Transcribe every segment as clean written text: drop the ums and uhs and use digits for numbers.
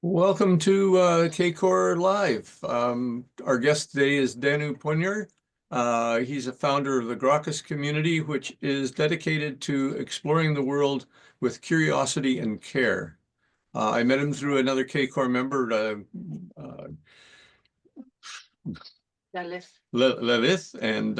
Welcome to CACOR Live. Our guest today is Danu Poyner. He's a founder of the Grokkist community, which is dedicated to exploring the world with curiosity and care. I met him through another CACOR member, Lilith, and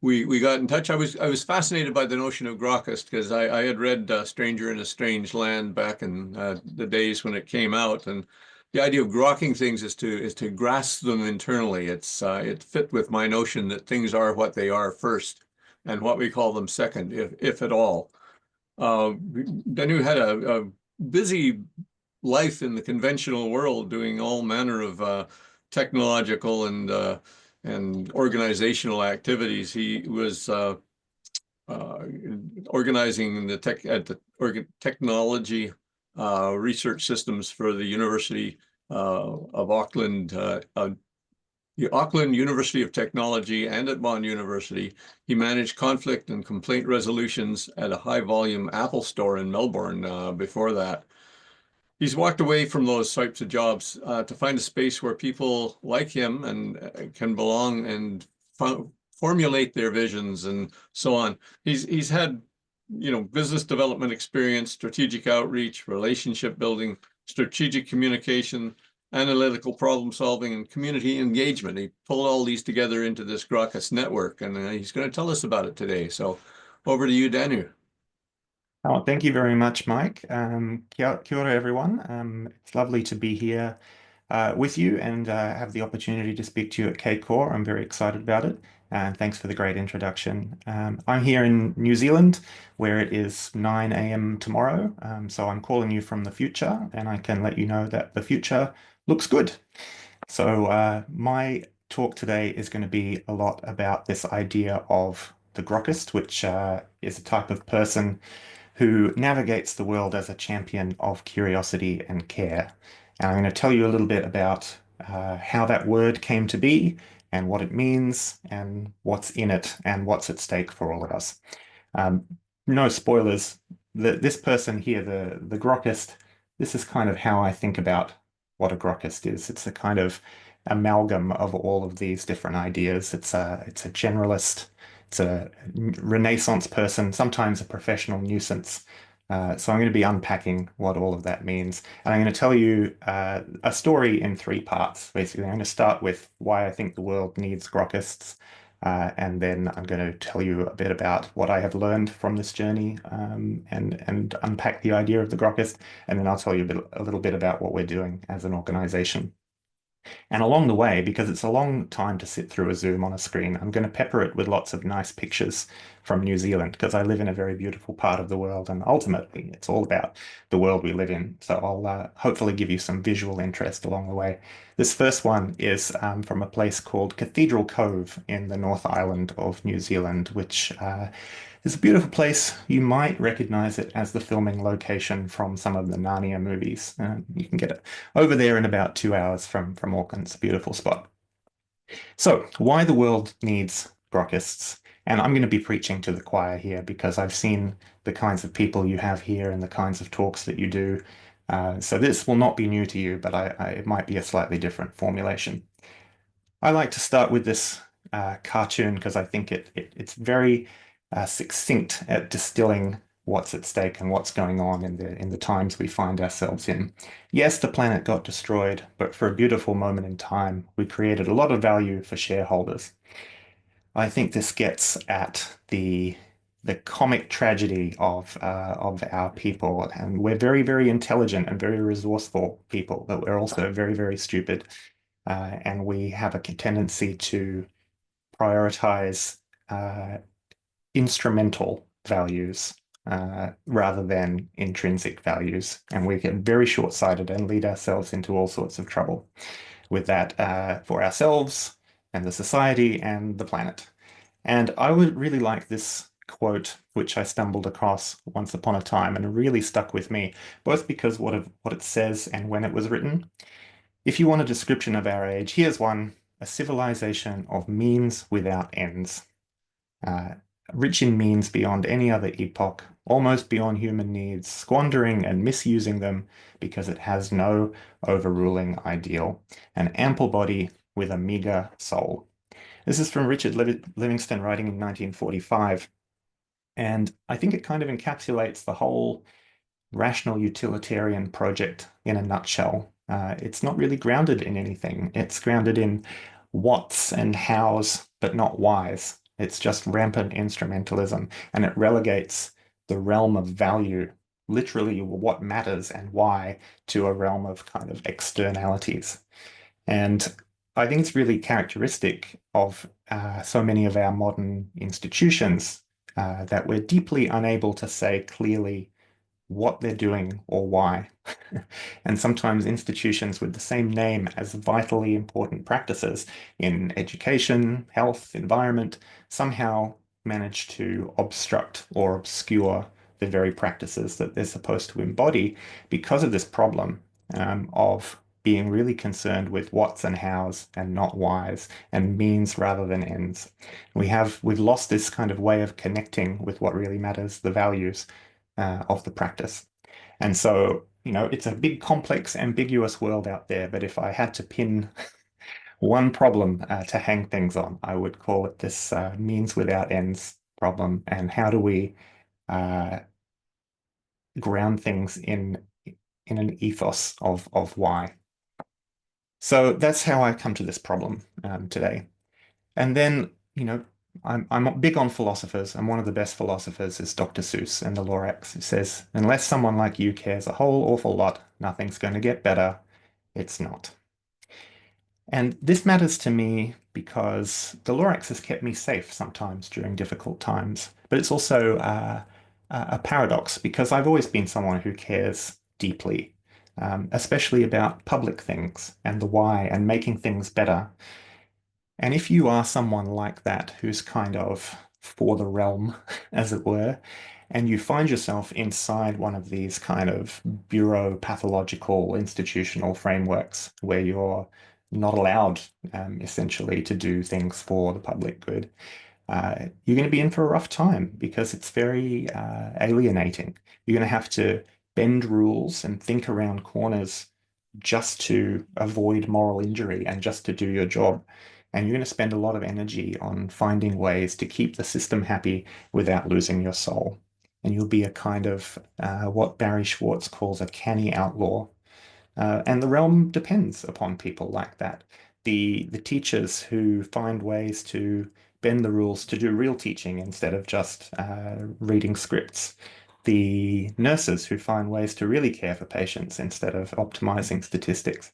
we got in touch. I was fascinated by the notion of Grokkist because I had read Stranger in a Strange Land back in the days when it came out, and the idea of grokking things is to grasp them internally. It fit with my notion that things are what they are first, and what we call them second, if at all. Danu had a busy life in the conventional world, doing all manner of technological and organizational activities. He was uh, organizing the technology research systems for the University of Auckland, the Auckland University of Technology, and at Bond University. He managed conflict and complaint resolutions at a high-volume Apple store in Melbourne before that. He's walked away from those types of jobs to find a space where people like him and can belong and formulate their visions and so on. He's had, business development experience, strategic outreach, relationship building, strategic communication, analytical problem solving, and community engagement. He pulled all these together into this Grokkist network, and he's going to tell us about it today. So over to you, Danu. Oh, thank you very much, Mike. Kia ora, everyone. It's lovely to be here with you and have the opportunity to speak to you at CACOR. I'm very excited about it. And thanks for the great introduction. I'm here in New Zealand, where it is 9 a.m. tomorrow. So I'm calling you from the future, and I can let you know that the future looks good. So my talk today is going to be a lot about this idea of the Grokkist, which is a type of person who navigates the world as a champion of curiosity and care. And I'm going to tell you a little bit about how that word came to be and what it means and what's in it and what's at stake for all of us. Um, no spoilers. This person here, the Grokkist, this is kind of how I think about what a Grokkist is. It's a kind of amalgam of all of these different ideas. It's a generalist. It's a Renaissance person, sometimes a professional nuisance. So I'm going to be unpacking what all of that means. And I'm going to tell you a story in three parts, basically. I'm going to start with why I think the world needs Grokkists. And then I'm going to tell you a bit about what I have learned from this journey and unpack the idea of the Grokkist. And then I'll tell you a little bit about what we're doing as an organization. And along the way, because it's a long time to sit through a Zoom on a screen, I'm going to pepper it with lots of nice pictures from New Zealand because I live in a very beautiful part of the world. And ultimately, it's all about the world we live in. So I'll hopefully give you some visual interest along the way. This first one is from a place called Cathedral Cove in the North Island of New Zealand, which is a beautiful place. You might recognize it as the filming location from some of the Narnia movies. You can get it over there in about 2 hours from Auckland. It's a beautiful spot. So, why the world needs Grokkists? And I'm going to be preaching to the choir here because I've seen the kinds of people you have here and the kinds of talks that you do. So this will not be new to you, but it might be a slightly different formulation. I like to start with this cartoon because I think it's very succinct at distilling what's at stake and what's going on in the times we find ourselves in. Yes, the planet got destroyed, but for a beautiful moment in time, we created a lot of value for shareholders. I think this gets at the comic tragedy of our people, and we're very, very intelligent and very resourceful people, but we're also very, very stupid, and we have a tendency to prioritize uh, instrumental values rather than intrinsic values. And we get very short-sighted and lead ourselves into all sorts of trouble with that for ourselves and the society and the planet. And I would really like this quote, which I stumbled across once upon a time and really stuck with me, both because what it says and when it was written. If you want a description of our age, here's one: a civilization of means without ends. Uh, Rich in means beyond any other epoch, almost beyond human needs, squandering and misusing them because it has no overruling ideal, an ample body with a meager soul. This is from Richard Livingston writing in 1945. And I think it kind of encapsulates the whole rational utilitarian project in a nutshell. It's not really grounded in anything. It's grounded in whats and hows, but not whys. It's just rampant instrumentalism, and it relegates the realm of value, literally what matters and why, to a realm of kind of externalities. And I think it's really characteristic of so many of our modern institutions that we're deeply unable to say clearly what they're doing or why. And sometimes institutions with the same name as vitally important practices in education, health, environment somehow manage to obstruct or obscure the very practices that they're supposed to embody because of this problem of being really concerned with whats and hows and not whys and means rather than ends. We've lost this kind of way of connecting with what really matters, the values of the practice. And so, it's a big, complex, ambiguous world out there. But if I had to pin one problem to hang things on, I would call it this means without ends problem. And how do we uh, ground things in an ethos of why? So that's how I come to this problem today. And then, I'm big on philosophers, and one of the best philosophers is Dr. Seuss and the Lorax, who says, unless someone like you cares a whole awful lot, nothing's going to get better. It's not. And this matters to me because the Lorax has kept me safe sometimes during difficult times. But it's also a paradox because I've always been someone who cares deeply, especially about public things and the why and making things better. And if you are someone like that who's kind of for the realm, as it were, and you find yourself inside one of these kind of bureau pathological institutional frameworks where you're not allowed, essentially, to do things for the public good, you're going to be in for a rough time because it's very alienating. You're going to have to bend rules and think around corners just to avoid moral injury and just to do your job. And you're going to spend a lot of energy on finding ways to keep the system happy without losing your soul. And you'll be a kind of what Barry Schwartz calls a canny outlaw. And the realm depends upon people like that. The teachers who find ways to bend the rules to do real teaching instead of just reading scripts. The nurses who find ways to really care for patients instead of optimizing statistics.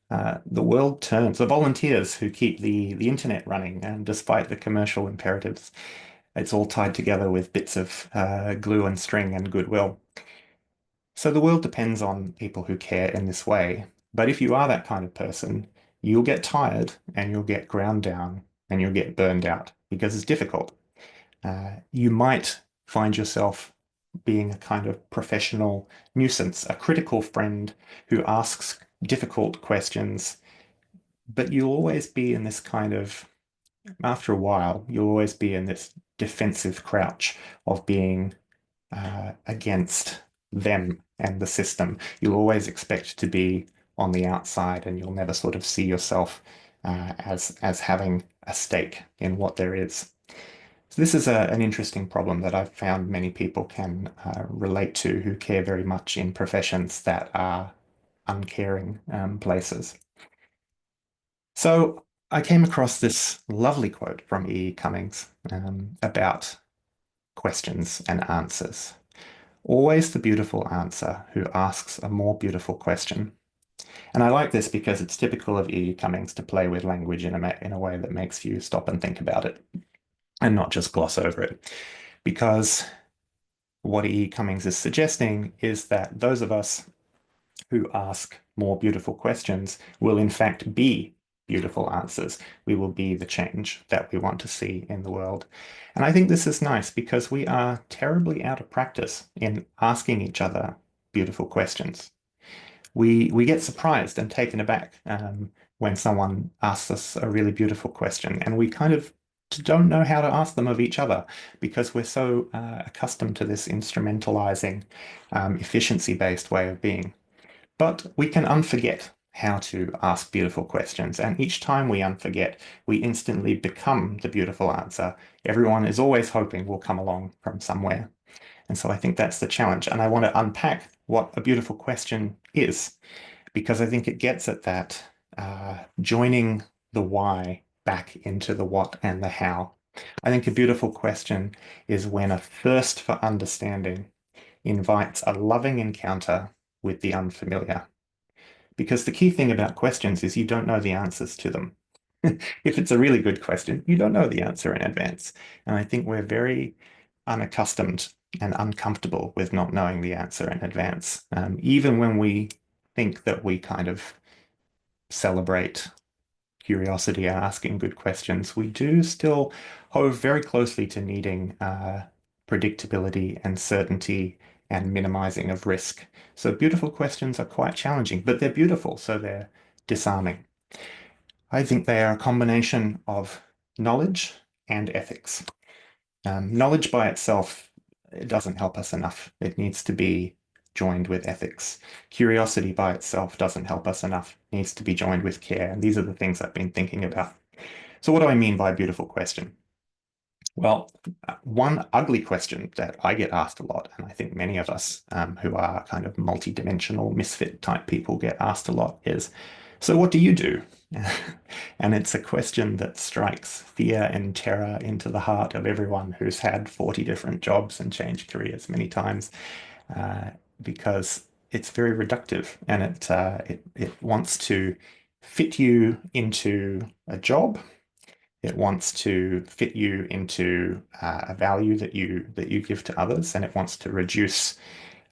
The world turns. The volunteers who keep the internet running, and despite the commercial imperatives, it's all tied together with bits of glue and string and goodwill. So the world depends on people who care in this way. But if you are that kind of person, you'll get tired and you'll get ground down and you'll get burned out because it's difficult. You might find yourself being a kind of professional nuisance, a critical friend who asks difficult questions, but you'll always be in this kind of, after a while, you'll always be in this defensive crouch of being against them and the system. You'll always expect to be on the outside, and you'll never sort of see yourself as having a stake in what there is. So this is an interesting problem that I've found many people can relate to who care very much in professions that are uncaring places. So I came across this lovely quote from E. Cummings about questions and answers. Always the beautiful answer who asks a more beautiful question. And I like this because it's typical of E. Cummings to play with language in a way that makes you stop and think about it and not just gloss over it. Because what E. Cummings is suggesting is that those of us who ask more beautiful questions will in fact be beautiful answers. We will be the change that we want to see in the world. And I think this is nice because we are terribly out of practice in asking each other beautiful questions. We get surprised and taken aback when someone asks us a really beautiful question, and we kind of don't know how to ask them of each other because we're so accustomed to this instrumentalizing, efficiency-based way of being. But we can unforget how to ask beautiful questions. And each time we unforget, we instantly become the beautiful answer. Everyone is always hoping will come along from somewhere. And so I think that's the challenge. And I want to unpack what a beautiful question is, because I think it gets at that joining the why back into the what and the how. I think a beautiful question is when a thirst for understanding invites a loving encounter with the unfamiliar. Because the key thing about questions is you don't know the answers to them. If it's a really good question, you don't know the answer in advance. And I think we're very unaccustomed and uncomfortable with not knowing the answer in advance. Even when we think that we kind of celebrate curiosity and asking good questions, we do still hold very closely to needing predictability and certainty and minimizing of risk. So beautiful questions are quite challenging, but they're beautiful, so they're disarming. I think they are a combination of knowledge and ethics. Knowledge by itself, it doesn't help us enough. It needs to be joined with ethics. Curiosity by itself doesn't help us enough. It needs to be joined with care. And these are the things I've been thinking about. So what do I mean by beautiful question? Well, one ugly question that I get asked a lot, and I think many of us who are kind of multi-dimensional misfit type people get asked a lot is, so what do you do? And it's a question that strikes fear and terror into the heart of everyone who's had 40 different jobs and changed careers many times, uh, because it's very reductive and it wants to fit you into a job. It wants to fit you into a value that you give to others, and it wants to reduce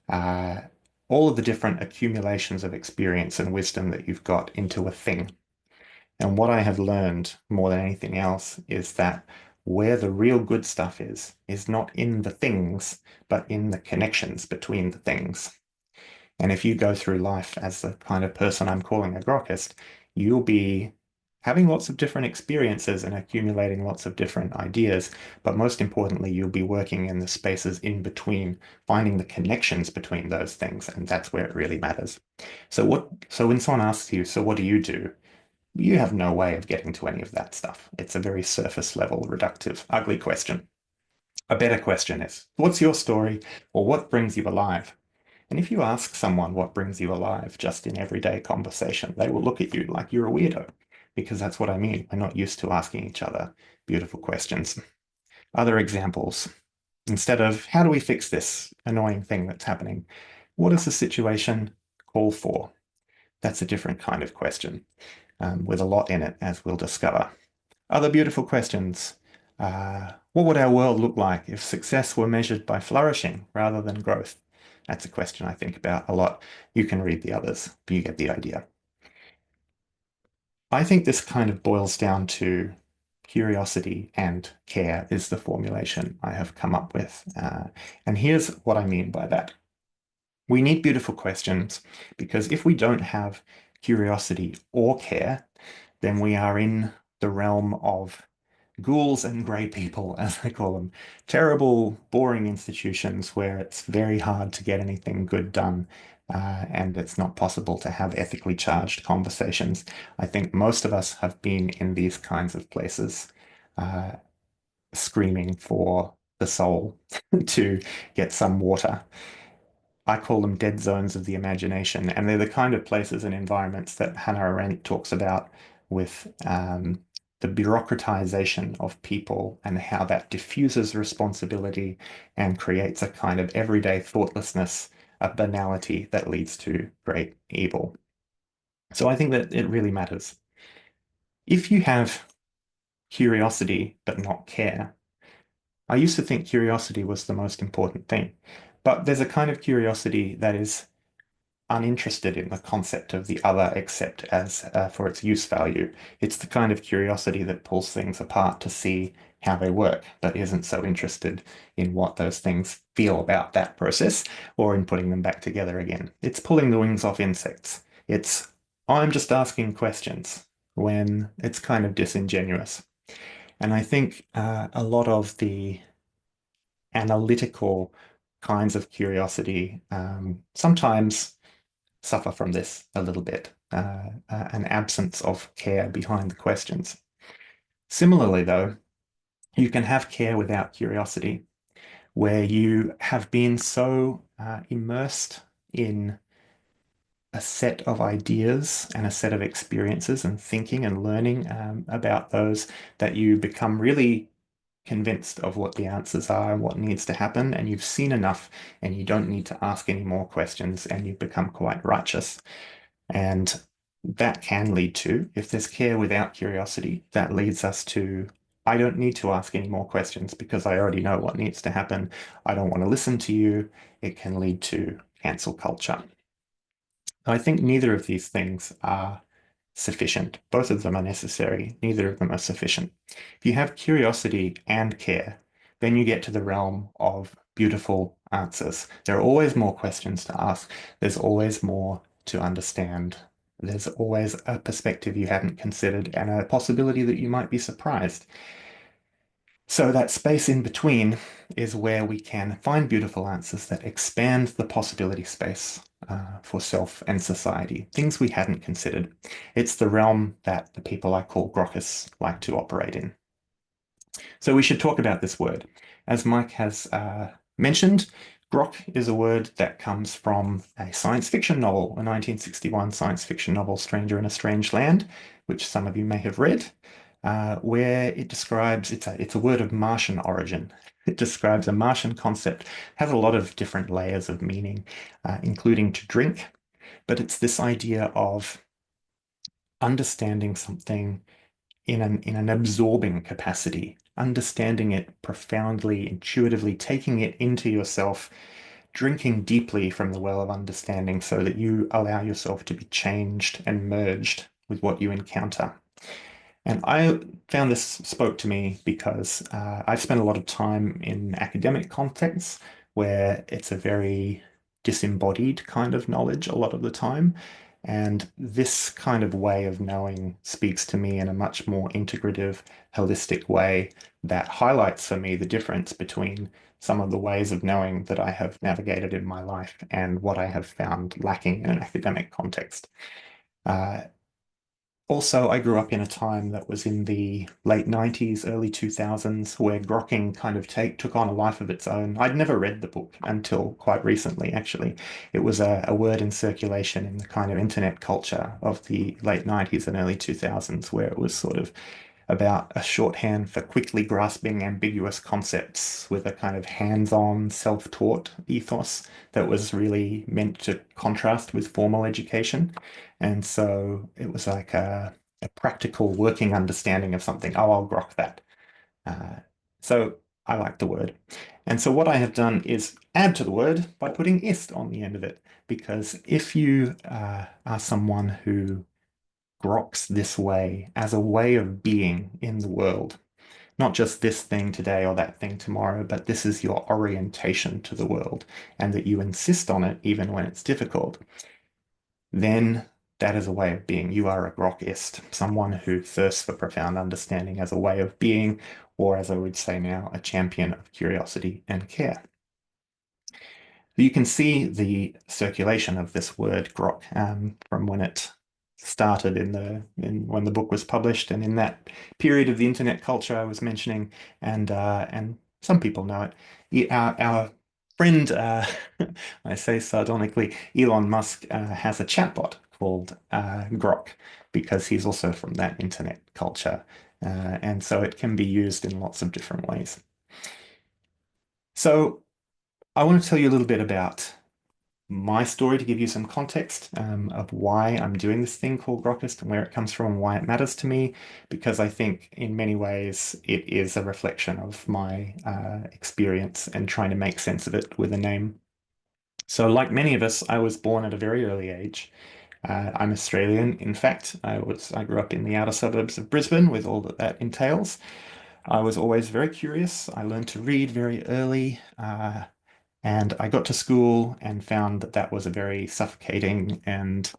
uh, all of the different accumulations of experience and wisdom that you've got into a thing. And what I have learned more than anything else is that where the real good stuff is not in the things, but in the connections between the things. And if you go through life as the kind of person I'm calling a grokkist, you'll be having lots of different experiences and accumulating lots of different ideas. But most importantly, you'll be working in the spaces in between, finding the connections between those things. And that's where it really matters. So when someone asks you, so what do? You have no way of getting to any of that stuff. It's a very surface level, reductive, ugly question. A better question is, what's your story or what brings you alive? And if you ask someone what brings you alive just in everyday conversation, they will look at you like you're a weirdo, because that's what I mean. We're not used to asking each other beautiful questions. Other examples, instead of how do we fix this annoying thing that's happening, what does the situation call for? That's a different kind of question, with a lot in it, as we'll discover. Other beautiful questions. What would our world look like if success were measured by flourishing rather than growth? That's a question I think about a lot. You can read the others, but you get the idea. I think this kind of boils down to curiosity and care is the formulation I have come up with. And here's what I mean by that. We need beautiful questions because if we don't have curiosity or care, then we are in the realm of ghouls and grey people, as I call them. Terrible, boring institutions where it's very hard to get anything good done, and it's not possible to have ethically charged conversations. I think most of us have been in these kinds of places, uh, screaming for the soul to get some water. I call them dead zones of the imagination, and they're the kind of places and environments that Hannah Arendt talks about with the bureaucratization of people and how that diffuses responsibility and creates a kind of everyday thoughtlessness, a banality that leads to great evil. So I think that it really matters. If you have curiosity but not care, I used to think curiosity was the most important thing, but there's a kind of curiosity that is uninterested in the concept of the other except as for its use value. It's the kind of curiosity that pulls things apart to see how they work, but isn't so interested in what those things feel about that process or in putting them back together again. It's pulling the wings off insects. I'm just asking questions when it's kind of disingenuous. And I think a lot of the analytical kinds of curiosity sometimes suffer from this a little bit, an absence of care behind the questions. Similarly, though, you can have care without curiosity, where you have been so immersed in a set of ideas and a set of experiences and thinking and learning about those that you become really convinced of what the answers are and what needs to happen, and you've seen enough and you don't need to ask any more questions and you've become quite righteous. And that can lead to, if there's care without curiosity, that leads us to, I don't need to ask any more questions because I already know what needs to happen. I don't want to listen to you. It can lead to cancel culture. I think neither of these things are sufficient. Both of them are necessary. Neither of them are sufficient. If you have curiosity and care, then you get to the realm of beautiful answers. There are always more questions to ask. There's always more to understand. There's always a perspective you hadn't considered and a possibility that you might be surprised. So that space in between is where we can find beautiful answers that expand the possibility space for self and society, things we hadn't considered. It's the realm that the people I call grokkists like to operate in. So we should talk about this word. As Mike has mentioned, grok is a word that comes from a science fiction novel, a 1961 science fiction novel, Stranger in a Strange Land, which some of you may have read, where it describes, it's a word of Martian origin. It describes a Martian concept, has a lot of different layers of meaning, including to drink, but it's this idea of understanding something in an absorbing capacity, understanding it profoundly, intuitively, taking it into yourself, drinking deeply from the well of understanding so that you allow yourself to be changed and merged with what you encounter. And I found this spoke to me because I've spent a lot of time in academic contexts where it's a very disembodied kind of knowledge a lot of the time. And this kind of way of knowing speaks to me in a much more integrative, holistic way that highlights for me the difference between some of the ways of knowing that I have navigated in my life and what I have found lacking in an academic context. Uh, Also, I grew up in a time that was in the late 90s, early 2000s, where grokking kind of took on a life of its own. I'd never read the book until quite recently, actually. It was a word in circulation in the kind of internet culture of the late 90s and early 2000s, where it was sort of about a shorthand for quickly grasping ambiguous concepts with a kind of hands-on, self-taught ethos that was really meant to contrast with formal education. And so it was like a practical working understanding of something. Oh, I'll grok that. Uh, so I like the word. And so what I have done is add to the word by putting ist on the end of it. Because if you are someone who groks this way as a way of being in the world, not just this thing today or that thing tomorrow, but this is your orientation to the world, and that you insist on it even when it's difficult, then that is a way of being. You are a grokkist, someone who thirsts for profound understanding as a way of being, or as I would say now, a champion of curiosity and care. You can see the circulation of this word grok from when it started when the book was published, and in that period of the internet culture I was mentioning, and some people know it. Our friend, I say sardonically, Elon Musk has a chatbot called Grok because he's also from that internet culture, and so it can be used in lots of different ways. So I want to tell you a little bit about my story to give you some context of why I'm doing this thing called Grokkist and where it comes from and why it matters to me, because I think in many ways it is a reflection of my experience and trying to make sense of it with a name. So like many of us, I was born at a very early age. I'm Australian. In fact, I grew up in the outer suburbs of Brisbane with all that that entails. I was always very curious. I learned to read very early. And I got to school and found that that was a very suffocating and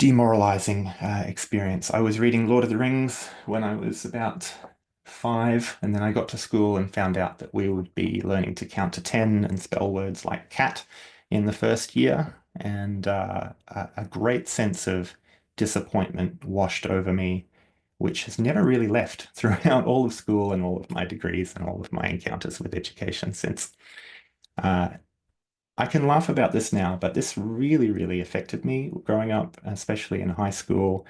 demoralizing experience. I was reading Lord of the Rings when I was about 5, and then I got to school and found out that we would be learning to count to 10 and spell words like cat in the first year. And a great sense of disappointment washed over me, which has never really left throughout all of school and all of my degrees and all of my encounters with education since. Uh, I can laugh about this now, but this really, really affected me growing up, especially in high school.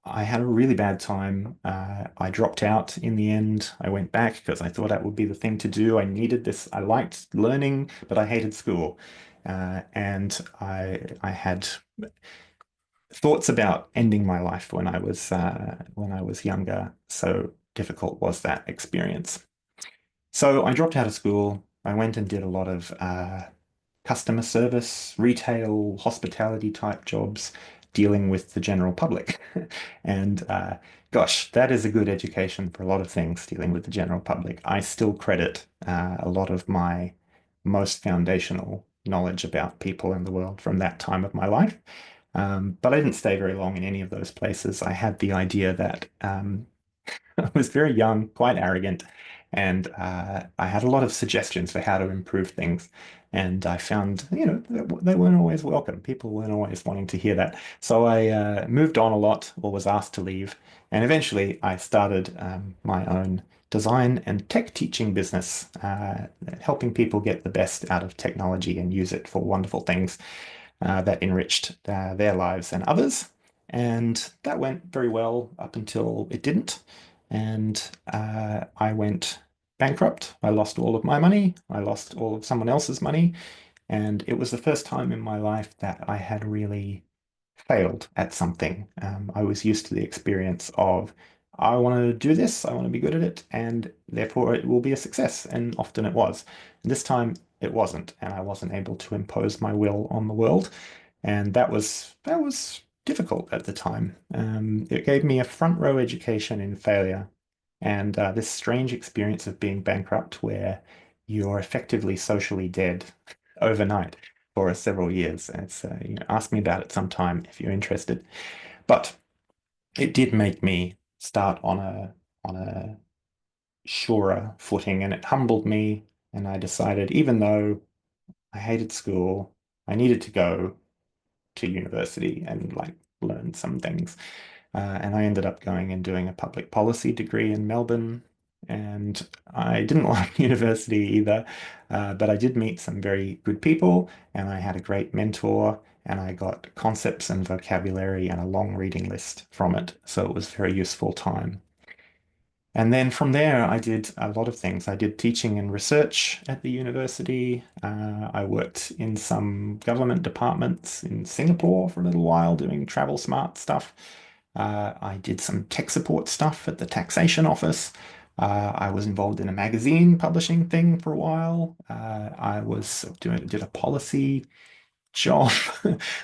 I had a really bad time. I dropped out in the end. I went back because I thought that would be the thing to do. I needed this. I liked learning, but I hated school. And I had thoughts about ending my life when I was younger. So difficult was that experience. So I dropped out of school. I went and did a lot of customer service, retail, hospitality type jobs dealing with the general public. And gosh, that is a good education for a lot of things, dealing with the general public. I still credit a lot of my most foundational knowledge about people in the world from that time of my life. But I didn't stay very long in any of those places. I had the idea that I was very young, quite arrogant, and I had a lot of suggestions for how to improve things. And I found, they weren't always welcome. People weren't always wanting to hear that. So I moved on a lot, or was asked to leave. And eventually I started my own design and tech teaching business, helping people get the best out of technology and use it for wonderful things that enriched their lives and others. And that went very well up until it didn't. And I went bankrupt. I lost all of my money. I lost all of someone else's money. And it was the first time in my life that I had really failed at something. I was used to the experience of, I want to do this, I want to be good at it, and therefore it will be a success. And often it was. And this time it wasn't, and I wasn't able to impose my will on the world. And that was difficult at the time. It gave me a front row education in failure and this strange experience of being bankrupt where you're effectively socially dead overnight for several years. And it's, ask me about it sometime if you're interested. But it did make me start on a surer footing, and it humbled me. And I decided, even though I hated school, I needed to go to university and like learn some things. And I ended up going and doing a public policy degree in Melbourne. And I didn't like university either, but I did meet some very good people, and I had a great mentor, and I got concepts and vocabulary and a long reading list from it. So it was a very useful time. And then from there, I did a lot of things. I did teaching and research at the university. I worked in some government departments in Singapore for a little while doing travel smart stuff. I did some tech support stuff at the taxation office. I was involved in a magazine publishing thing for a while. I was did a policy job,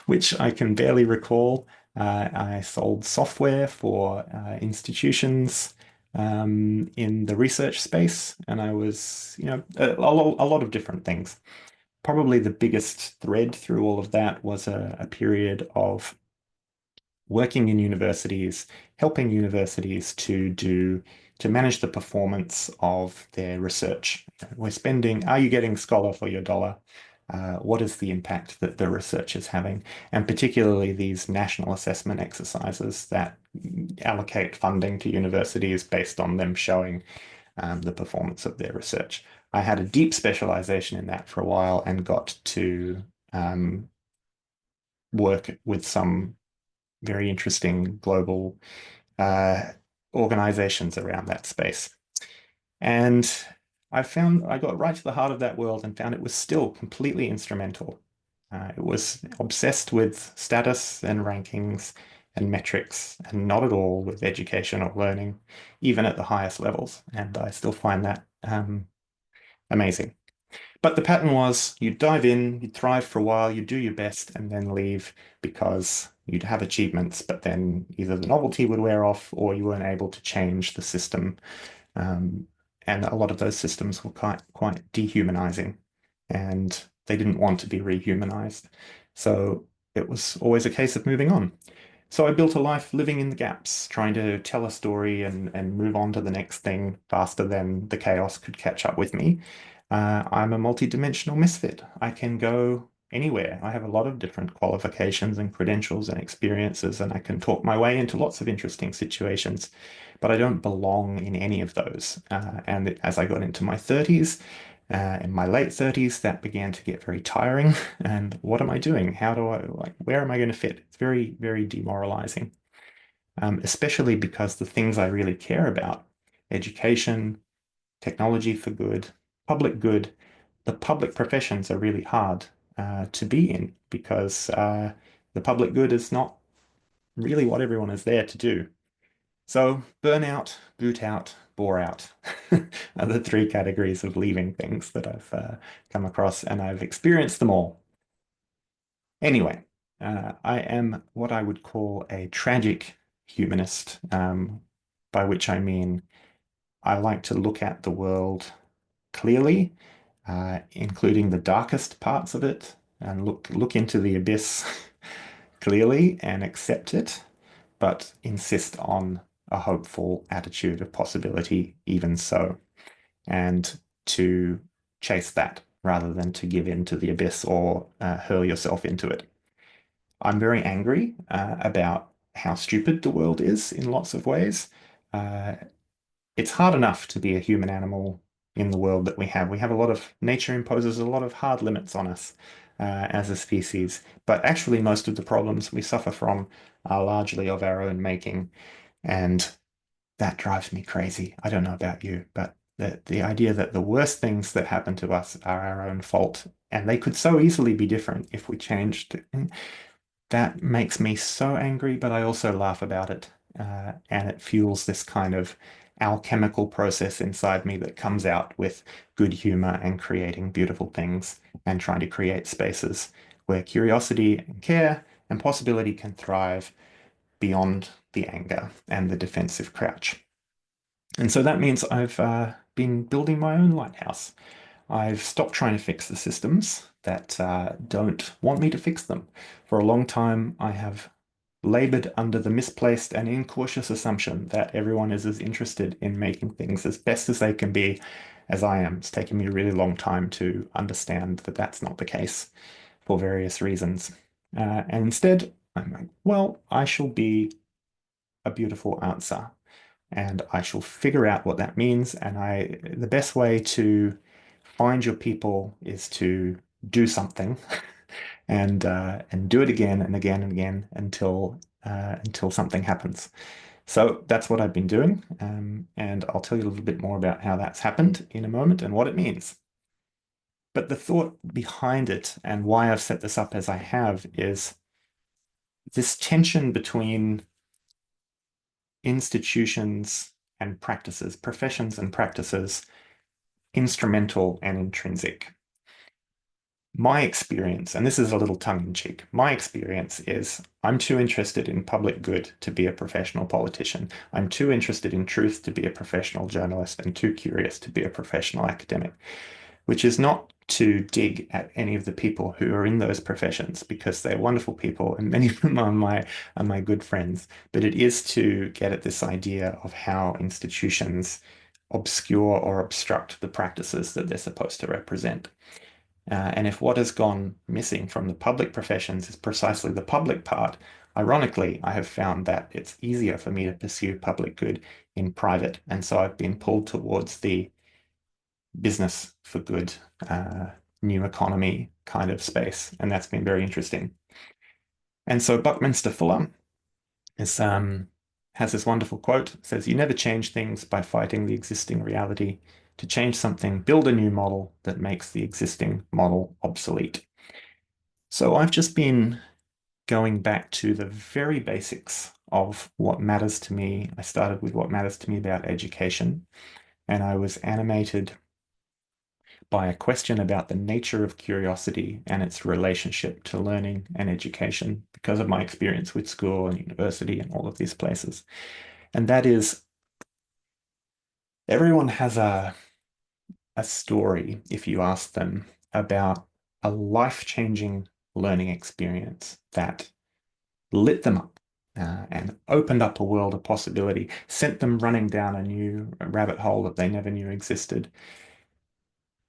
which I can barely recall. I sold software for institutions in the research space, and I was, a lot of different things. Probably the biggest thread through all of that was a period of working in universities, helping universities to manage the performance of their research. Are you getting scholar for your dollar? What is the impact that the research is having? And particularly these national assessment exercises that allocate funding to universities based on them showing the performance of their research. I had a deep specialization in that for a while and got to work with some very interesting global uh, organizations around that space. And I got right to the heart of that world and found it was still completely instrumental. It was obsessed with status and rankings and metrics, and not at all with education or learning, even at the highest levels. And I still find that amazing. But the pattern was you'd dive in, you'd thrive for a while, you'd do your best, and then leave because you'd have achievements, but then either the novelty would wear off or you weren't able to change the system. Um, and a lot of those systems were quite dehumanizing, and they didn't want to be rehumanized. So it was always a case of moving on. So I built a life living in the gaps, trying to tell a story and move on to the next thing faster than the chaos could catch up with me. I'm a multi-dimensional misfit. I can go anywhere. I have a lot of different qualifications and credentials and experiences, and I can talk my way into lots of interesting situations, but I don't belong in any of those. And as I got into my 30s, in my late 30s, that began to get very tiring. And what am I doing? How do I, like, where am I going to fit? It's very, very demoralizing, especially because the things I really care about, education, technology for good, public good, the public professions are really hard to be in because the public good is not really what everyone is there to do. So burnout, boot out, bore out are the three categories of leaving things that I've come across, and I've experienced them all. Anyway, I am what I would call a tragic humanist, by which I mean I like to look at the world clearly, including the darkest parts of it, and look into the abyss clearly and accept it, but insist on a hopeful attitude of possibility, even so, and to chase that rather than to give in to the abyss or hurl yourself into it. I'm very angry about how stupid the world is in lots of ways. Uh, it's hard enough to be a human animal in the world that we have. We have a lot of nature imposes a lot of hard limits on us as a species, but actually most of the problems we suffer from are largely of our own making, and that drives me crazy. I don't know about you, but the idea that the worst things that happen to us are our own fault, and they could so easily be different if we changed, that makes me so angry, but I also laugh about it. And it fuels this kind of alchemical process inside me that comes out with good humor and creating beautiful things and trying to create spaces where curiosity and care and possibility can thrive beyond the anger and the defensive crouch. And so that means I've been building my own lighthouse. I've stopped trying to fix the systems that don't want me to fix them. For a long time, I have labored under the misplaced and incautious assumption that everyone is as interested in making things as best as they can be as I am. It's taken me a really long time to understand that that's not the case for various reasons. And instead, I'm like, well, I shall be a beautiful answer and I shall figure out what that means. And the best way to find your people is to do something and do it again and again and again until something happens. So that's what I've been doing, and I'll tell you a little bit more about how that's happened in a moment and what it means. But the thought behind it and why I've set this up as I have is this tension between institutions and practices, professions and practices, instrumental and intrinsic. My experience, and this is a little tongue-in-cheek, my experience is I'm too interested in public good to be a professional politician. I'm too interested in truth to be a professional journalist and too curious to be a professional academic, which is not to dig at any of the people who are in those professions because they're wonderful people and many of them are my good friends. But it is to get at this idea of how institutions obscure or obstruct the practices that they're supposed to represent. And if what has gone missing from the public professions is precisely the public part, ironically, I have found that it's easier for me to pursue public good in private. And so I've been pulled towards the business for good, new economy kind of space. And that's been very interesting. And so Buckminster Fuller is, has this wonderful quote. It says, "You never change things by fighting the existing reality. To change something, build a new model that makes the existing model obsolete." So I've just been going back to the very basics of what matters to me. I started with what matters to me about education, and I was animated by a question about the nature of curiosity and its relationship to learning and education because of my experience with school and university and all of these places. And that is, everyone has a story, if you ask them, about a life-changing learning experience that lit them up, and opened up a world of possibility, sent them running down a new rabbit hole that they never knew existed.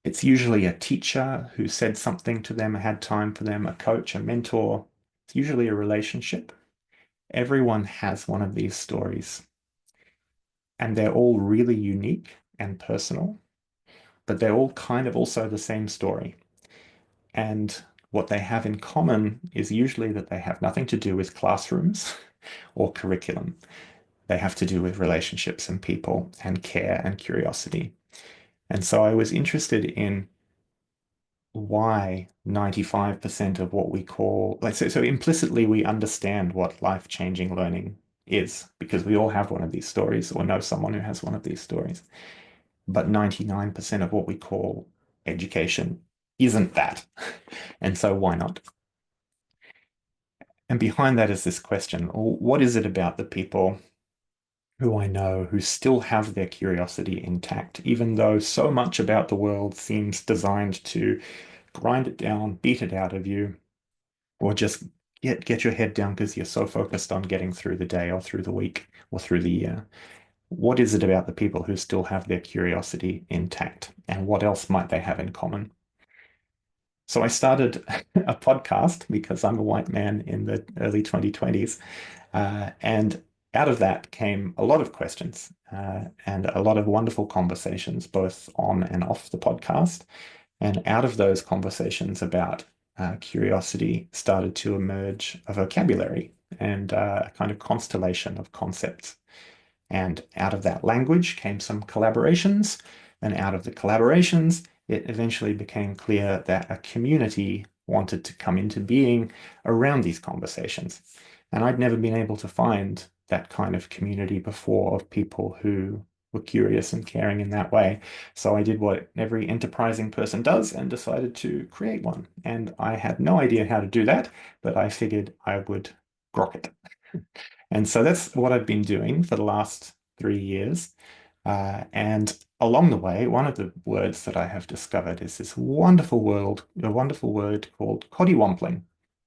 It's usually a teacher who said something to them, had time for them, a coach, a mentor. It's usually a relationship. Everyone has one of these stories, and they're all really unique and personal, but they're all kind of also the same story. And what they have in common is usually that they have nothing to do with classrooms or curriculum. They have to do with relationships and people and care and curiosity. And so I was interested in why 95% of what we call, like, so implicitly we understand what life-changing learning is because we all have one of these stories or know someone who has one of these stories. But 99% of what we call education isn't that. And so why not? And behind that is this question, what is it about the people who I know who still have their curiosity intact, even though so much about the world seems designed to grind it down, beat it out of you, or just get your head down because you're so focused on getting through the day or through the week or through the year. What is it about the people who still have their curiosity intact, and what else might they have in common? So I started a podcast because I'm a white man in the early 2020s. And out of that came a lot of questions and a lot of wonderful conversations, both on and off the podcast. And out of those conversations about curiosity started to emerge a vocabulary and a kind of constellation of concepts. And out of that language came some collaborations. And out of the collaborations, it eventually became clear that a community wanted to come into being around these conversations. And I'd never been able to find that kind of community before of people who were curious and caring in that way. So I did what every enterprising person does and decided to create one. And I had no idea how to do that, but I figured I would grok it. And so that's what I've been doing for the last 3 years. And along the way, one of the words that I have discovered is this a wonderful word called coddywampling,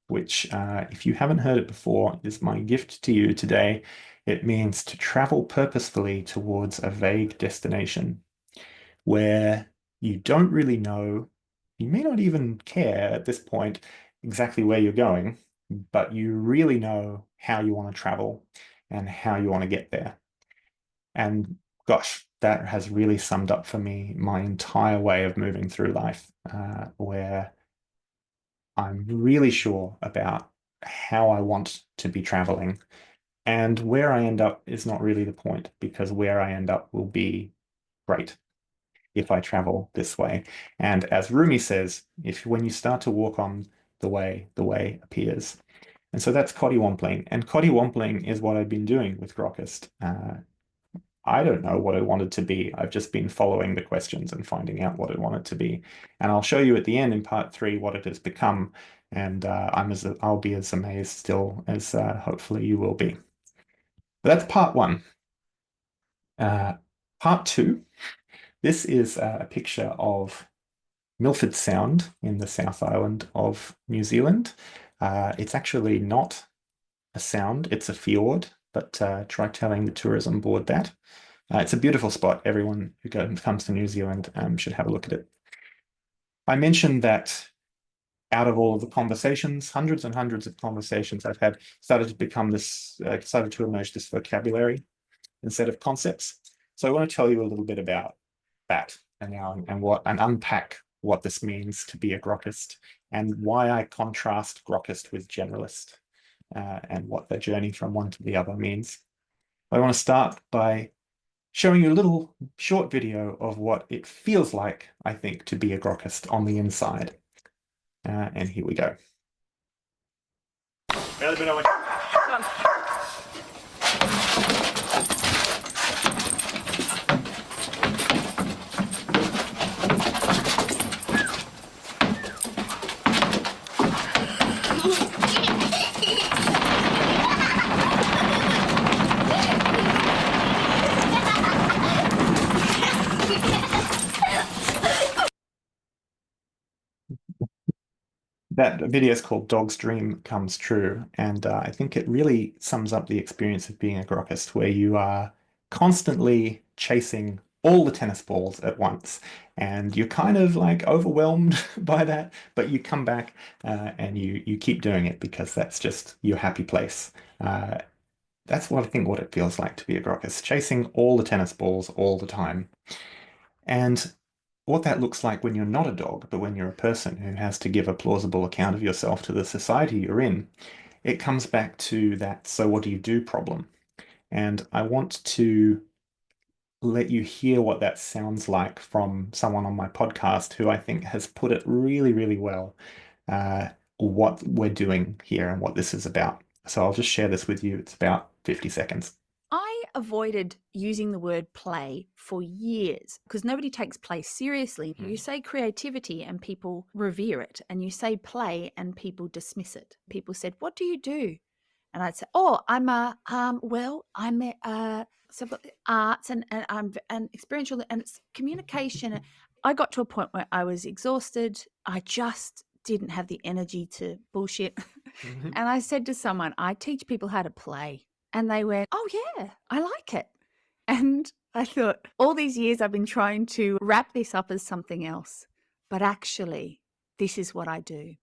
which, if you haven't heard it before, is my gift to you today. It means to travel purposefully towards a vague destination where you don't really know, you may not even care at this point exactly where you're going, but you really know how you want to travel and how you want to get there. And gosh, that has really summed up for me my entire way of moving through life, where I'm really sure about how I want to be traveling. And where I end up is not really the point because where I end up will be great if I travel this way. And as Rumi says, if when you start to walk on the way appears. And so that's coddywampling. And coddywampling is what I've been doing with Grokkist. I don't know what I wanted to be. I've just been following the questions and finding out what I want it to be. And I'll show you at the end in part 3 what it has become. And I'll be as amazed still as hopefully you will be. But that's part 1. Part 2, this is a picture of Milford Sound in the South Island of New Zealand. It's actually not a sound, it's a fjord, but try telling the tourism board that. It's a beautiful spot. Everyone who comes to New Zealand should have a look at it. I mentioned that out of all of the conversations, hundreds and hundreds of conversations I've had, started to emerge this vocabulary instead of concepts. So I want to tell you a little bit about that and unpack what this means to be a grokkist and why I contrast grokkist with generalist and what the journey from one to the other means. I want to start by showing you a little short video of what it feels like, I think, to be a grokkist on the inside. And here we go. That video is called Dog's Dream Comes True, and I think it really sums up the experience of being a grokkist, where you are constantly chasing all the tennis balls at once, and you're kind of like overwhelmed by that, but you come back and you keep doing it because that's just your happy place. Uh, that's what I think what it feels like to be a grokkist, chasing all the tennis balls all the time. And what that looks like when you're not a dog, but when you're a person who has to give a plausible account of yourself to the society you're in, it comes back to that so what do you do problem. And I want to let you hear what that sounds like from someone on my podcast who I think has put it really, really well, uh, what we're doing here and what this is about. So I'll just share this with you. It's about 50 seconds. I avoided using the word play for years because nobody takes play seriously. You say creativity and people revere it, and you say play and people dismiss it. People said, "What do you do?" And I'd say, "Oh, I'm a I'm a so I've got the arts and I'm and experiential and it's communication." I got to a point where I was exhausted. I just didn't have the energy to bullshit. And I said to someone, "I teach people how to play." And they went, "Oh, yeah, I like it." And I thought, all these years I've been trying to wrap this up as something else, but actually, this is what I do.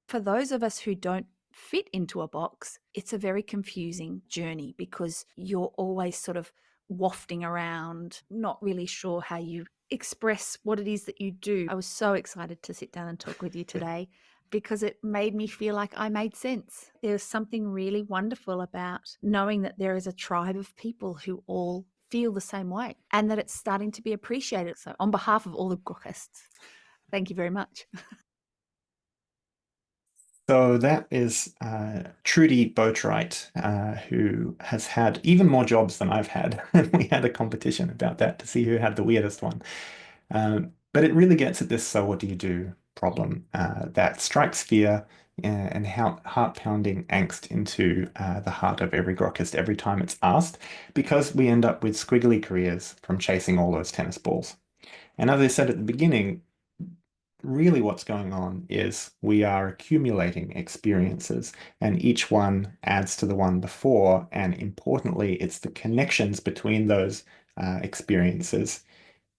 For those of us who don't fit into a box, it's a very confusing journey because you're always sort of wafting around, not really sure how you express what it is that you do. I was so excited to sit down and talk with you today because it made me feel like I made sense. There's something really wonderful about knowing that there is a tribe of people who all feel the same way and that it's starting to be appreciated. So on behalf of all the grokkists, thank you very much. So that is Trudy Boatwright, who has had even more jobs than I've had. We had a competition about that to see who had the weirdest one. But it really gets at this so what do you do problem that strikes fear and heart-pounding angst into the heart of every grokkist every time it's asked, because we end up with squiggly careers from chasing all those tennis balls. And as I said at the beginning, really what's going on is we are accumulating experiences, and each one adds to the one before. And importantly, it's the connections between those experiences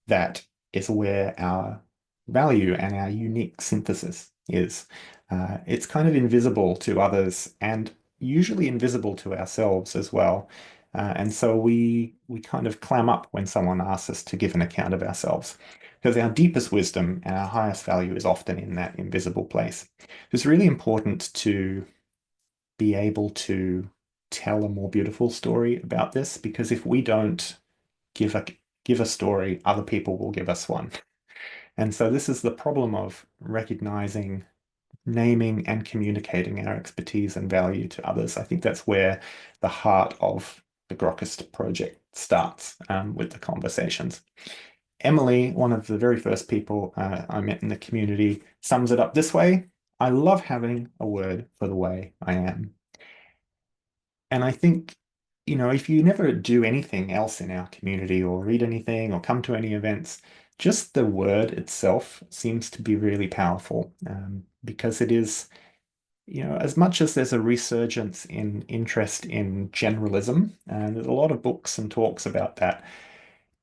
that is where our value and our unique synthesis is. It's kind of invisible to others and usually invisible to ourselves as well. And so we kind of clam up when someone asks us to give an account of ourselves, because our deepest wisdom and our highest value is often in that invisible place. It's really important to be able to tell a more beautiful story about this, because if we don't give a give a story, other people will give us one. And so this is the problem of recognizing, naming, and communicating our expertise and value to others. I think that's where the heart of the Grokkist project starts with the conversations. Emily, one of the very first people I met in the community, sums it up this way: I love having a word for the way I am. And I think, if you never do anything else in our community or read anything or come to any events, just the word itself seems to be really powerful, because it is, as much as there's a resurgence in interest in generalism, and there's a lot of books and talks about that,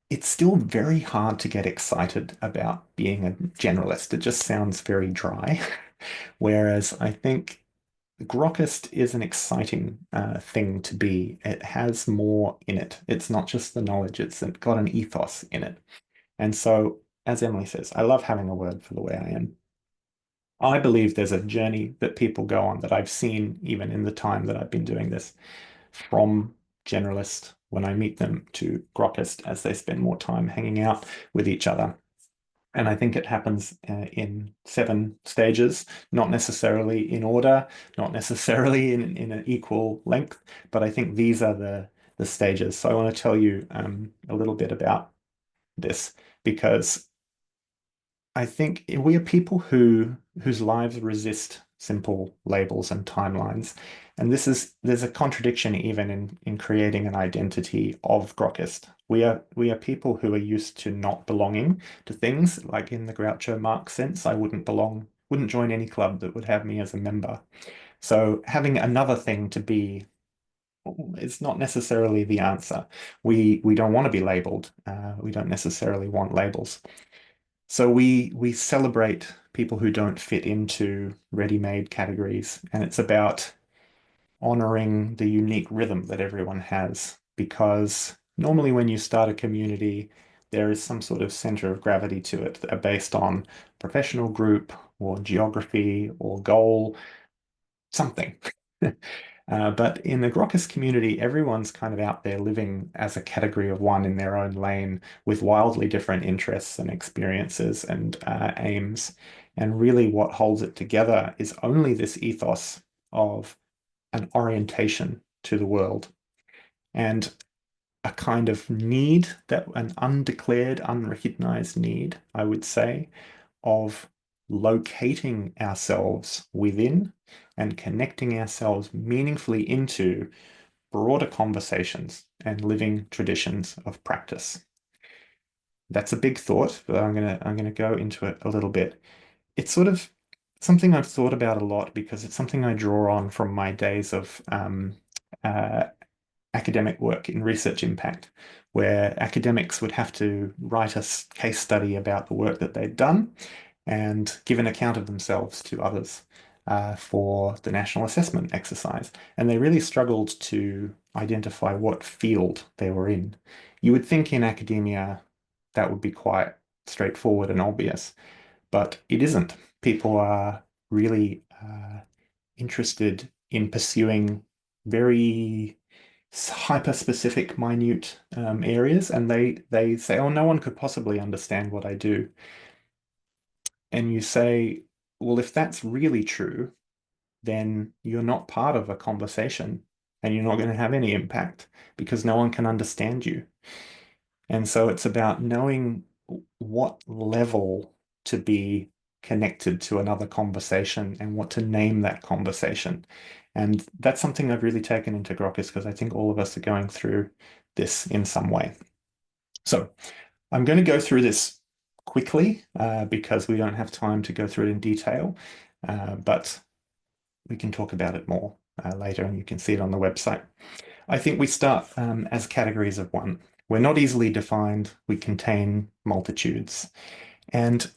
it's still very hard to get excited about being a generalist. It just sounds very dry. Whereas I think Grokkist is an exciting thing to be. It has more in it. It's not just the knowledge, it's got an ethos in it. And so, as Emily says, I love having a word for the way I am. I believe there's a journey that people go on that I've seen even in the time that I've been doing this, from generalist when I meet them to Grokkist as they spend more time hanging out with each other. And I think it happens in 7 stages, not necessarily in order, not necessarily in an equal length, but I think these are the stages. So I want to tell you a little bit about this, because I think we are people whose lives resist simple labels and timelines. And there's a contradiction even in creating an identity of Grokkist. We are people who are used to not belonging to things, like in the Groucho Marx sense. I wouldn't belong wouldn't join any club that would have me as a member. So having another thing to be is not necessarily the answer. We don't want to be labeled. We don't necessarily want labels. So we celebrate people who don't fit into ready-made categories, and it's about honoring the unique rhythm that everyone has, because normally when you start a community, there is some sort of center of gravity to it that are based on professional group or geography or goal, something. But in the Grokkist community, everyone's kind of out there living as a category of one in their own lane with wildly different interests and experiences and aims. And really what holds it together is only this ethos of an orientation to the world and a kind of need, that an undeclared, unrecognized need, I would say, of locating ourselves within and connecting ourselves meaningfully into broader conversations and living traditions of practice. That's a big thought, but I'm gonna go into it a little bit. It's sort of something I've thought about a lot because it's something I draw on from my days of uh, academic work in research impact, where academics would have to write a case study about the work that they'd done and give an account of themselves to others for the national assessment exercise. And they really struggled to identify what field they were in. You would think in academia that would be quite straightforward and obvious, but it isn't. People are really interested in pursuing very hyper-specific, minute areas, and they say, "Oh, no one could possibly understand what I do." And you say, "Well, if that's really true, then you're not part of a conversation, and you're not going to have any impact because no one can understand you." And so it's about knowing what level to be connected to another conversation and what to name that conversation. And that's something I've really taken into Grokkist because I think all of us are going through this in some way. So I'm going to go through this quickly because we don't have time to go through it in detail, but we can talk about it more later and you can see it on the website. I think we start as categories of one. We're not easily defined. We contain multitudes. And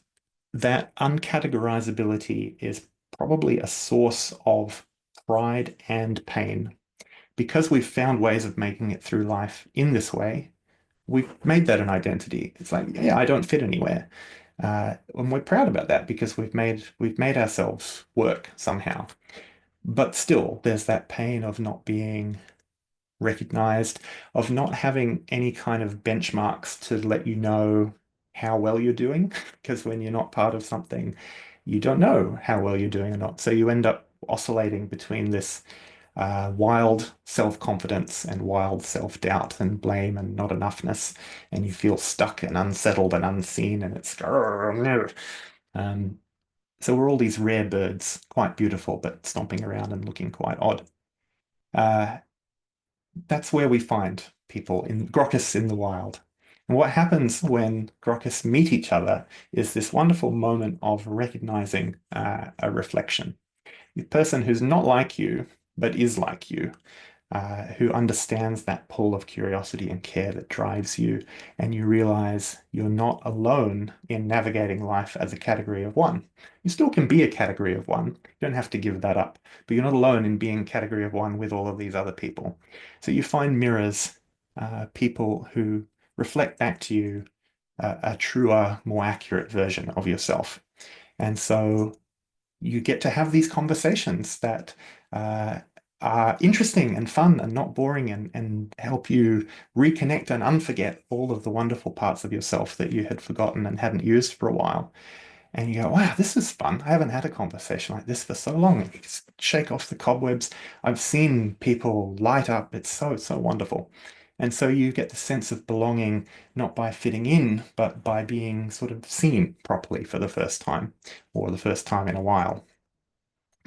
that uncategorizability is probably a source of pride and pain. Because we've found ways of making it through life in this way, we've made that an identity. It's like, yeah, I don't fit anywhere. And we're proud about that because we've made ourselves work somehow. But still, there's that pain of not being recognized, of not having any kind of benchmarks to let you know how well you're doing, because when you're not part of something, you don't know how well you're doing or not. So you end up oscillating between this wild self-confidence and wild self-doubt and blame and not enoughness, and you feel stuck and unsettled and unseen, and it's so we're all these rare birds, quite beautiful, but stomping around and looking quite odd. That's where we find people in grokkists in the wild. And what happens when grokkists meet each other is this wonderful moment of recognizing a reflection. The person who's not like you, but is like you, who understands that pull of curiosity and care that drives you, and you realize you're not alone in navigating life as a category of one. You still can be a category of one. You don't have to give that up, but you're not alone in being category of one with all of these other people. So you find mirrors, people who reflect back to you a truer, more accurate version of yourself. And so you get to have these conversations that are interesting and fun and not boring and help you reconnect and unforget all of the wonderful parts of yourself that you had forgotten and hadn't used for a while. And you go, wow, this is fun. I haven't had a conversation like this for so long. And you just shake off the cobwebs. I've seen people light up. It's so, so wonderful. And so you get the sense of belonging, not by fitting in, but by being sort of seen properly for the first time or the first time in a while.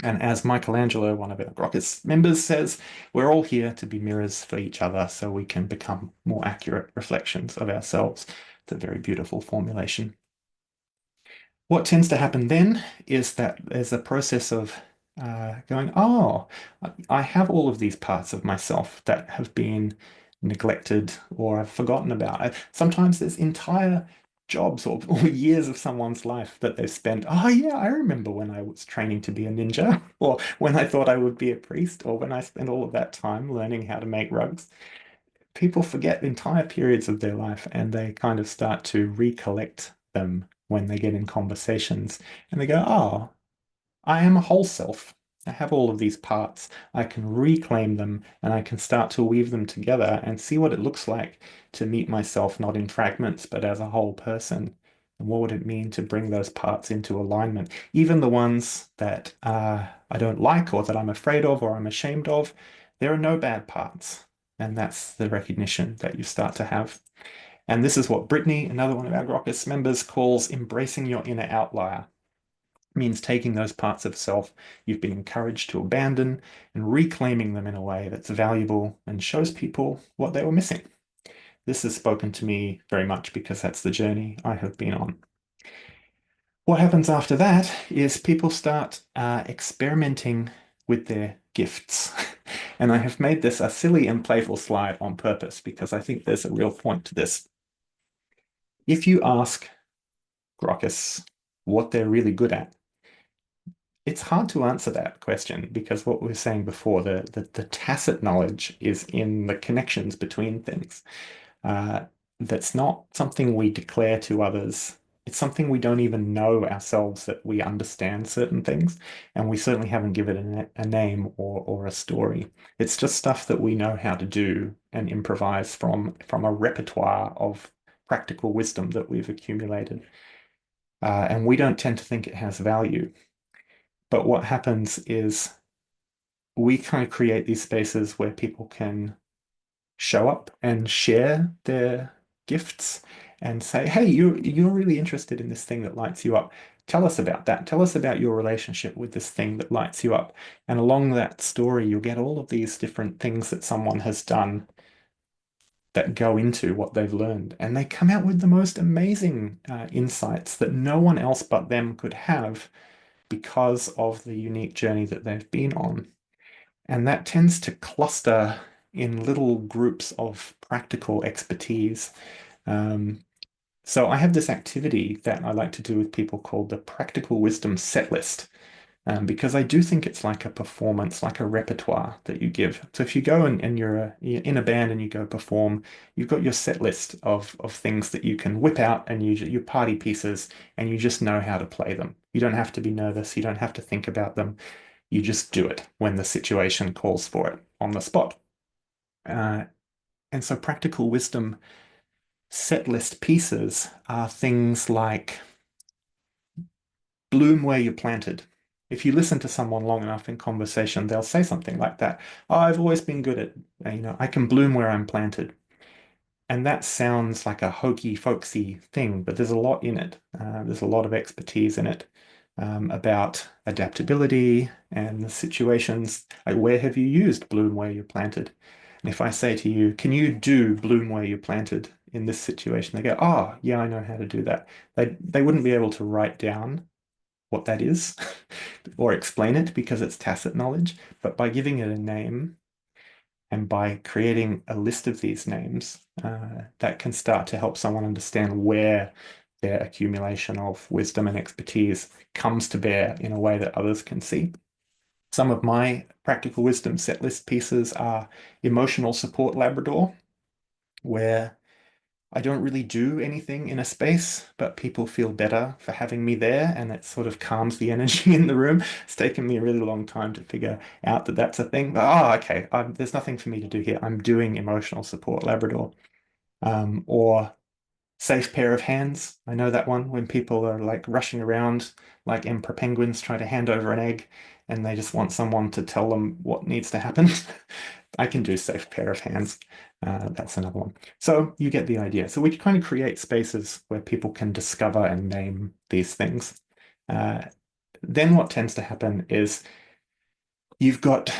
And as Michelangelo, one of our Grokkist members, says, we're all here to be mirrors for each other so we can become more accurate reflections of ourselves. It's a very beautiful formulation. What tends to happen then is that there's a process of going, oh, I have all of these parts of myself that have been neglected or I've forgotten about. Sometimes there's entire jobs or years of someone's life that they've spent. Oh, yeah, I remember when I was training to be a ninja, or when I thought I would be a priest, or when I spent all of that time learning how to make rugs. People forget entire periods of their life and they kind of start to recollect them when they get in conversations and they go, oh, I am a whole self. I have all of these parts. I can reclaim them and I can start to weave them together and see what it looks like to meet myself not in fragments, but as a whole person. And what would it mean to bring those parts into alignment? Even the ones that I don't like or that I'm afraid of or I'm ashamed of, there are no bad parts. And that's the recognition that you start to have. And this is what Brittany, another one of our Grokkist members, calls embracing your inner outlier. It means taking those parts of self you've been encouraged to abandon and reclaiming them in a way that's valuable and shows people what they were missing. This has spoken to me very much because that's the journey I have been on. What happens after that is people start experimenting with their gifts. And I have made this a silly and playful slide on purpose because I think there's a real point to this. If you ask Grokkists what they're really good at, it's hard to answer that question because what we were saying before, the tacit knowledge is in the connections between things. That's not something we declare to others. It's something we don't even know ourselves that we understand certain things, and we certainly haven't given it a name or a story. It's just stuff that we know how to do and improvise from a repertoire of practical wisdom that we've accumulated. And we don't tend to think it has value. But what happens is we kind of create these spaces where people can show up and share their gifts and say, hey, you're really interested in this thing that lights you up. Tell us about that. Tell us about your relationship with this thing that lights you up. And along that story, you'll get all of these different things that someone has done that go into what they've learned. And they come out with the most amazing insights that no one else but them could have because of the unique journey that they've been on. And that tends to cluster in little groups of practical expertise. So I have this activity that I like to do with people called the Practical Wisdom Set List, because I do think it's like a performance, like a repertoire that you give. So if you go and you're in a band and you go perform, you've got your set list of things that you can whip out and your party pieces, and you just know how to play them. You don't have to be nervous. You don't have to think about them. You just do it when the situation calls for it on the spot. And so practical wisdom set list pieces are things like bloom where you're planted. If you listen to someone long enough in conversation, they'll say something like that. Oh, I've always been good at, I can bloom where I'm planted. And that sounds like a hokey, folksy thing, but there's a lot in it. There's a lot of expertise in it about adaptability and the situations. Like, where have you used bloom where you're planted? And if I say to you, can you do bloom where you're planted in this situation? They go, oh, yeah, I know how to do that. They wouldn't be able to write down what that is or explain it because it's tacit knowledge, but by giving it a name and by creating a list of these names, that can start to help someone understand where their accumulation of wisdom and expertise comes to bear in a way that others can see. Some of my practical wisdom set list pieces are emotional support Labrador, where I don't really do anything in a space, but people feel better for having me there, and it sort of calms the energy in the room. It's taken me a really long time to figure out that that's a thing. But, oh, okay, there's nothing for me to do here. I'm doing emotional support Labrador. Or safe pair of hands. I know that one when people are like rushing around like emperor penguins trying to hand over an egg and they just want someone to tell them what needs to happen. I can do safe pair of hands. That's another one. So you get the idea. So we kind of create spaces where people can discover and name these things. Then what tends to happen is you've got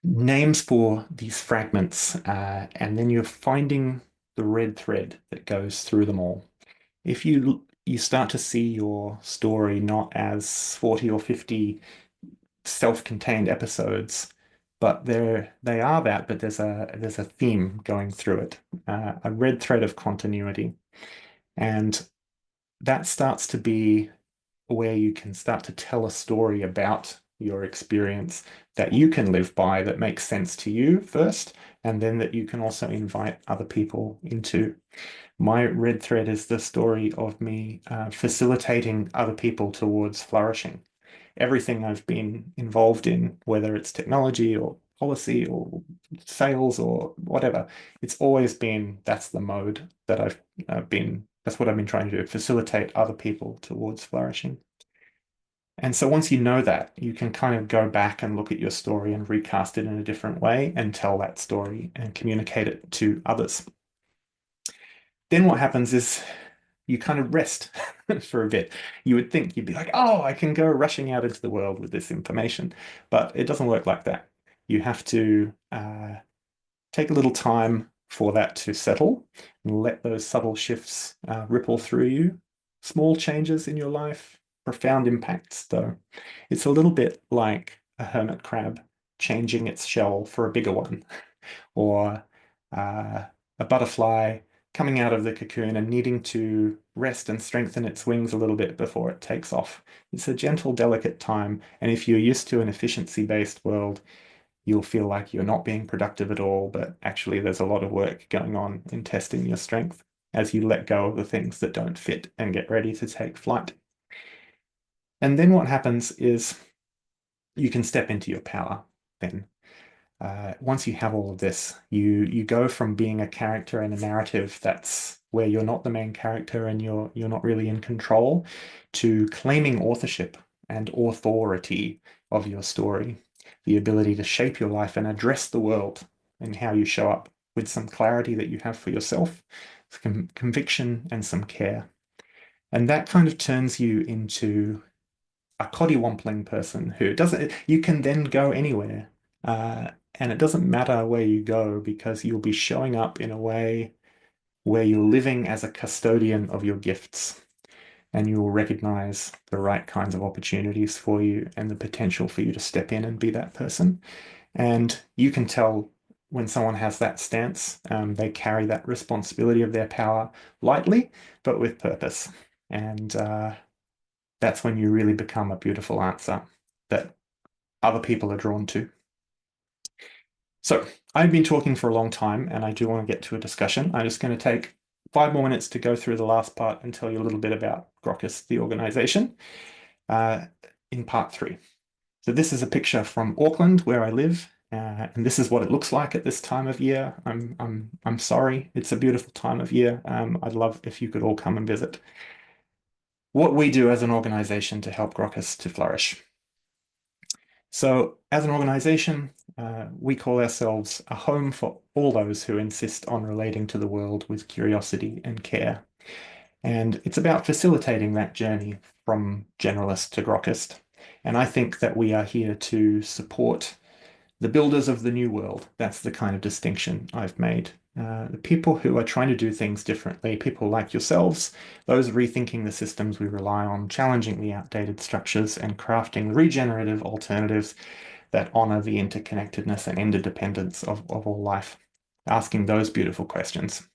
names for these fragments, and then you're finding the red thread that goes through them all. If you you start to see your story not as 40 or 50 self-contained episodes, but they are that, but there's a theme going through it, a red thread of continuity. And that starts to be where you can start to tell a story about your experience that you can live by, that makes sense to you first, and then that you can also invite other people into. My red thread is the story of me facilitating other people towards flourishing. Everything I've been involved in, whether it's technology or policy or sales or whatever, it's always been, that's the mode that that's what I've been trying to do, facilitate other people towards flourishing. And so once you know that, you can kind of go back and look at your story and recast it in a different way and tell that story and communicate it to others. Then what happens is you kind of rest for a bit. You would think you'd be like, oh, I can go rushing out into the world with this information, but it doesn't work like that. You have to take a little time for that to settle and let those subtle shifts ripple through you. Small changes in your life, profound impacts, though. It's a little bit like a hermit crab changing its shell for a bigger one, or a butterfly coming out of the cocoon and needing to rest and strengthen its wings a little bit before it takes off. It's a gentle, delicate time, and if you're used to an efficiency-based world, you'll feel like you're not being productive at all, but actually there's a lot of work going on in testing your strength as you let go of the things that don't fit and get ready to take flight. And then what happens is you can step into your power then. Once you have all of this, you go from being a character in a narrative that's where you're not the main character and you're not really in control, to claiming authorship and authority of your story, the ability to shape your life and address the world and how you show up with some clarity that you have for yourself, some conviction and some care. And that kind of turns you into a coddywampling person who doesn't, you can then go anywhere. And it doesn't matter where you go because you'll be showing up in a way where you're living as a custodian of your gifts, and you will recognize the right kinds of opportunities for you and the potential for you to step in and be that person. And you can tell when someone has that stance, they carry that responsibility of their power lightly, but with purpose. And that's when you really become a beautiful answer that other people are drawn to. So I've been talking for a long time and I do want to get to a discussion. I'm just going to take 5 more minutes to go through the last part and tell you a little bit about Grokkist, the organization, in part 3. So this is a picture from Auckland where I live, and this is what it looks like at this time of year. I'm sorry, it's a beautiful time of year. I'd love if you could all come and visit. What we do as an organization to help Grokkists to flourish. So as an organization, we call ourselves a home for all those who insist on relating to the world with curiosity and care. And it's about facilitating that journey from generalist to Grokkist. And I think that we are here to support the builders of the new world. That's the kind of distinction I've made. The people who are trying to do things differently, people like yourselves, those rethinking the systems we rely on, challenging the outdated structures, and crafting regenerative alternatives that honor the interconnectedness and interdependence of all life. Asking those beautiful questions.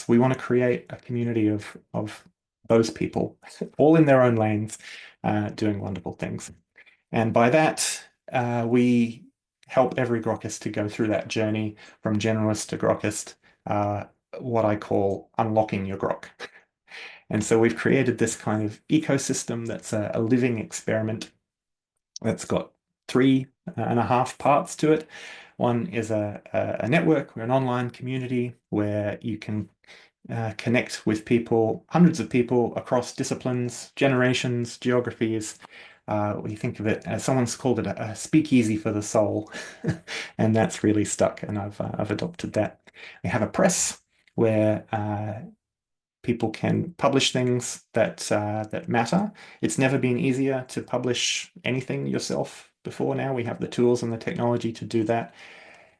We want to create a community of those people, all in their own lanes, doing wonderful things. And by that, we help every Grokkist to go through that journey from generalist to Grokkist, what I call unlocking your Grok. And so we've created this kind of ecosystem that's a living experiment that's got 3.5 parts to it. One is a network, we're an online community where you can connect with people, hundreds of people across disciplines, generations, geographies. We think of it as, someone's called it a speakeasy for the soul, and that's really stuck, and I've adopted that. We have a press where people can publish things that matter. It's never been easier to publish anything yourself before now. We have the tools and the technology to do that,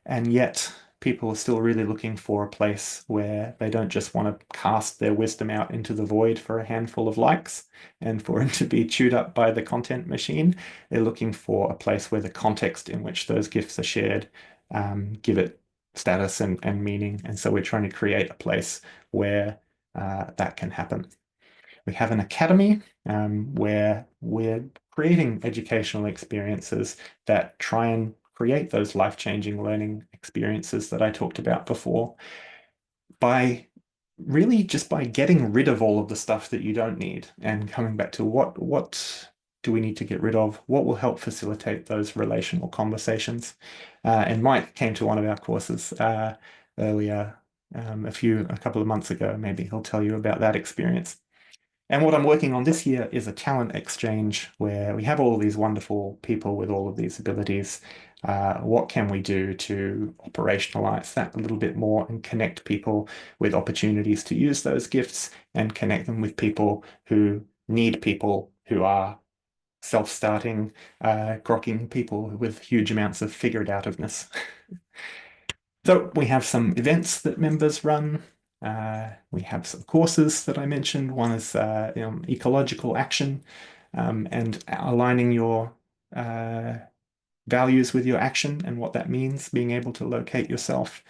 and yet people are still really looking for a place where they don't just want to cast their wisdom out into the void for a handful of likes and for it to be chewed up by the content machine. They're looking for a place where the context in which those gifts are shared give it status and meaning. And so we're trying to create a place where that can happen. We have an academy where we're creating educational experiences that try and create those life-changing learning experiences that I talked about before by really just by getting rid of all of the stuff that you don't need and coming back to what do we need to get rid of? What will help facilitate those relational conversations? And Mike came to one of our courses earlier, a couple of months ago. Maybe he'll tell you about that experience. And what I'm working on this year is a talent exchange where we have all of these wonderful people with all of these abilities. What can we do to operationalize that a little bit more and connect people with opportunities to use those gifts and connect them with people who need people who are self-starting, grokking people with huge amounts of figured-outedness. So we have some events that members run. We have some courses that I mentioned. One is ecological action and aligning your values with your action and what that means, being able to locate yourself.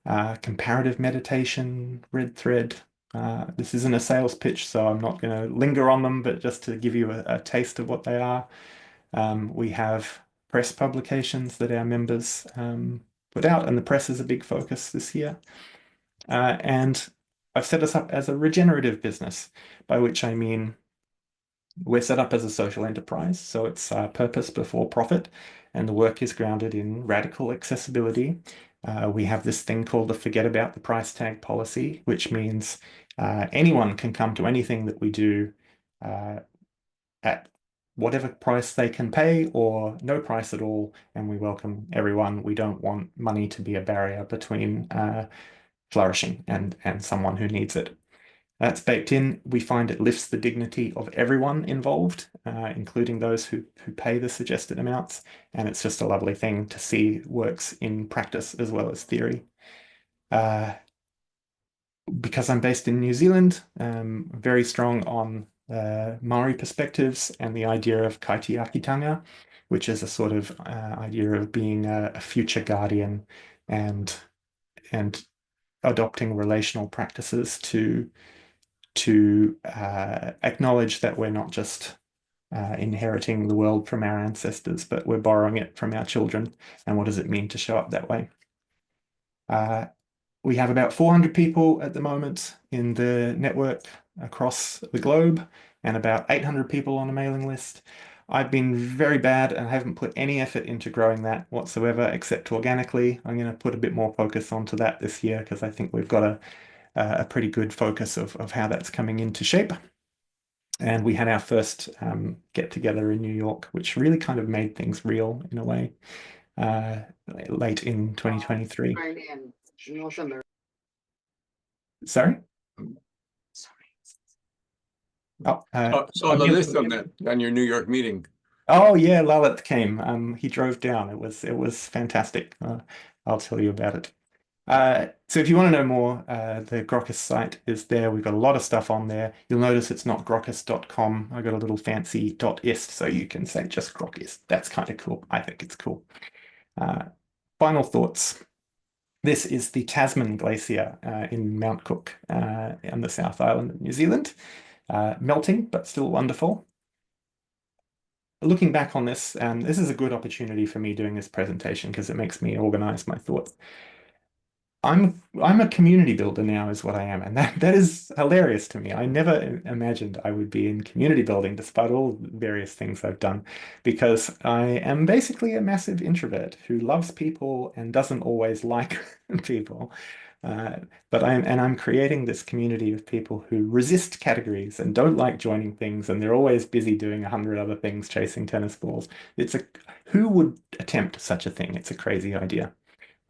Comparative meditation, red thread. This isn't a sales pitch, so I'm not going to linger on them, but just to give you a taste of what they are. We have press publications that our members put out, and the press is a big focus this year. And I've set us up as a regenerative business, by which I mean we're set up as a social enterprise, so it's purpose before profit, and the work is grounded in radical accessibility. We have this thing called the forget about the price tag policy, which means anyone can come to anything that we do at whatever price they can pay or no price at all, and we welcome everyone. We don't want money to be a barrier between flourishing and someone who needs it. That's baked in. We find it lifts the dignity of everyone involved, including those who pay the suggested amounts, and it's just a lovely thing to see works in practice as well as theory. Because I'm based in New Zealand, very strong on Maori perspectives and the idea of kaitiakitanga, which is a sort of idea of being a future guardian and adopting relational practices to acknowledge that we're not just inheriting the world from our ancestors, but we're borrowing it from our children. And what does it mean to show up that way? We have about 400 people at the moment in the network across the globe and about 800 people on a mailing list. I've been very bad and I haven't put any effort into growing that whatsoever, except organically. I'm going to put a bit more focus onto that this year because I think we've got a pretty good focus of how that's coming into shape. And we had our first get together in New York, which really kind of made things real in a way, late in 2023. Sorry? So the list on that, on your New York meeting. Oh yeah, Lalit came. He drove down. It was fantastic. I'll tell you about it. So if you want to know more, the Grokkist site is there. We've got a lot of stuff on there. You'll notice it's not grokkist.com. I got a little fancy .ist, so you can say just Grokkist. That's kind of cool. I think it's cool. Final thoughts. This is the Tasman Glacier in Mount Cook on the South Island of New Zealand. Melting, but still wonderful. Looking back on this, this is a good opportunity for me doing this presentation because it makes me organize my thoughts. I'm a community builder now is what I am, and that is hilarious to me. I never imagined I would be in community building despite all the various things I've done, because I am basically a massive introvert who loves people and doesn't always like people. But I'm creating this community of people who resist categories and don't like joining things, and they're always busy doing 100 other things, chasing tennis balls. Who would attempt such a thing? It's a crazy idea.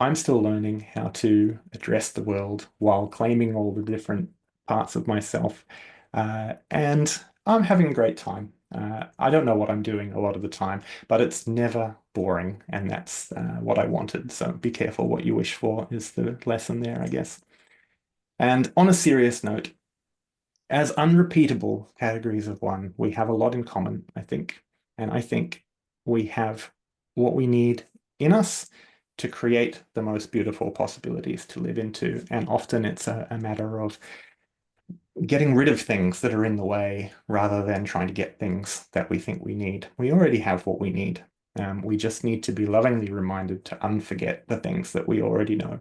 I'm still learning how to address the world while claiming all the different parts of myself. And I'm having a great time. I don't know what I'm doing a lot of the time, but it's never boring, and that's what I wanted. So be careful what you wish for is the lesson there, I guess. And on a serious note, as unrepeatable categories of one, we have a lot in common, I think. And I think we have what we need in us to create the most beautiful possibilities to live into. And often it's a matter of getting rid of things that are in the way rather than trying to get things that we think we need. We already have what we need. We just need to be lovingly reminded to unforget the things that we already know.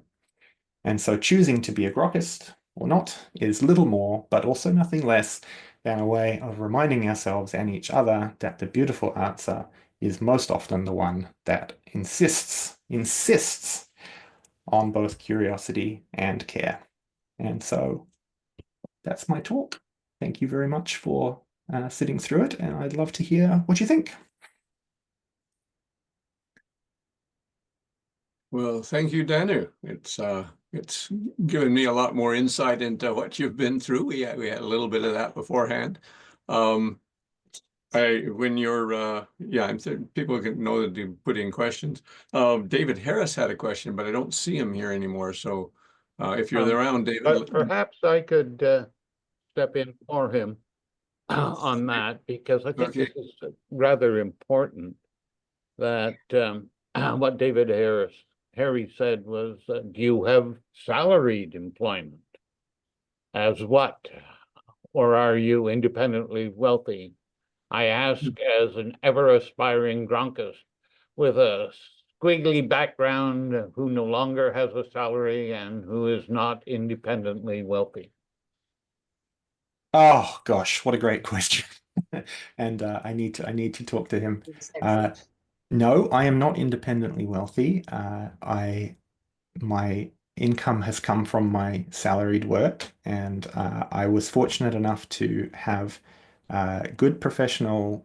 And so choosing to be a grokkist or not is little more, but also nothing less than a way of reminding ourselves and each other that the beautiful answer is most often the one that insists on both curiosity and care. And so that's my talk. Thank you very much for sitting through it, and I'd love to hear what you think. Well, thank you, Danu. It's given me a lot more insight into what you've been through. We had a little bit of that beforehand. When you're people can know that you put in questions. David Harris had a question, but I don't see him here anymore. So if you're around, David, perhaps I could step in for him on that, because I think this is rather important. That what David Harry said was, do you have salaried employment? As what? Or are you independently wealthy? I ask as an ever-aspiring grokkist with a squiggly background who no longer has a salary and who is not independently wealthy. Oh gosh, what a great question. And I need to talk to him. No, I am not independently wealthy. My income has come from my salaried work, and I was fortunate enough to have good professional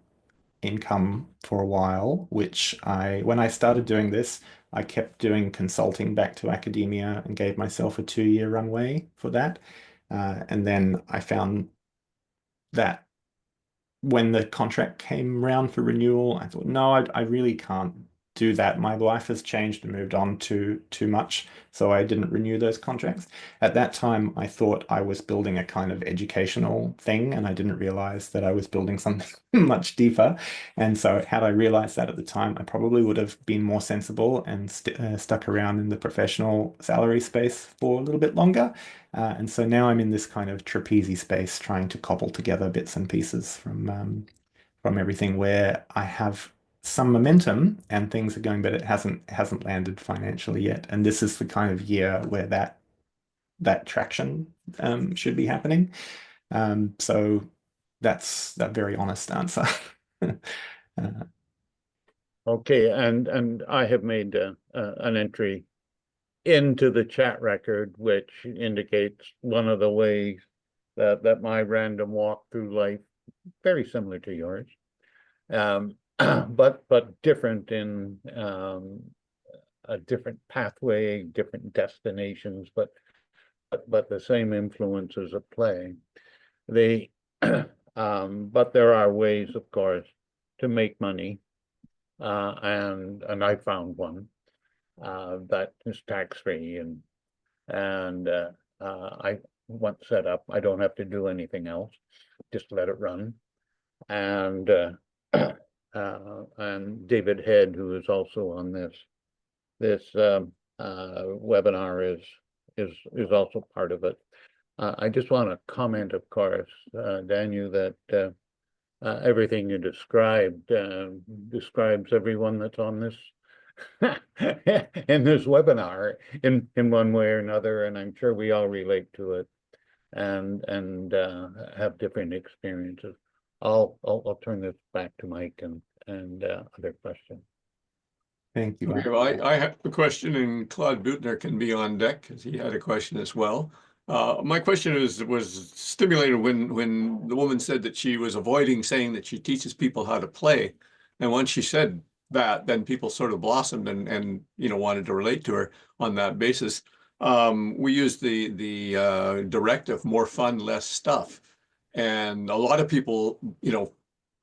income for a while, which when I started doing this, I kept doing consulting back to academia and gave myself a 2-year runway for that. And then I found that when the contract came around for renewal, I thought, no, I really can't do that. My life has changed and moved on too much, so I didn't renew those contracts. At that time, I thought I was building a kind of educational thing, and I didn't realize that I was building something much deeper. And so had I realized that at the time, I probably would have been more sensible and stuck around in the professional salary space for a little bit longer. And so now I'm in this kind of trapeze space, trying to cobble together bits and pieces from everything, where I have some momentum and things are going, but it hasn't landed financially yet. And this is the kind of year where that traction should be happening. So that's a very honest answer. Okay, and I have made an entry into the chat record, which indicates one of the ways that my random walk through life, very similar to yours, but different in a different pathway, different destinations, but the same influences at play. But there are ways, of course, to make money, and I found one that is tax-free, and I once set up. I don't have to do anything else, just let it run. And David Head, who is also on this webinar, is also part of it. I just want to comment, of course, Danu, that everything you described describes everyone that's on this in this webinar in one way or another, and I'm sure we all relate to it and have different experiences. I'll turn this back to Mike and other questions. Thank you. Okay, well, I have a question, and Claude Butner can be on deck because he had a question as well. My question was stimulated when the woman said that she was avoiding saying that she teaches people how to play, and once she said that, then people sort of blossomed and wanted to relate to her on that basis. We used the directive, more fun, less stuff, and a lot of people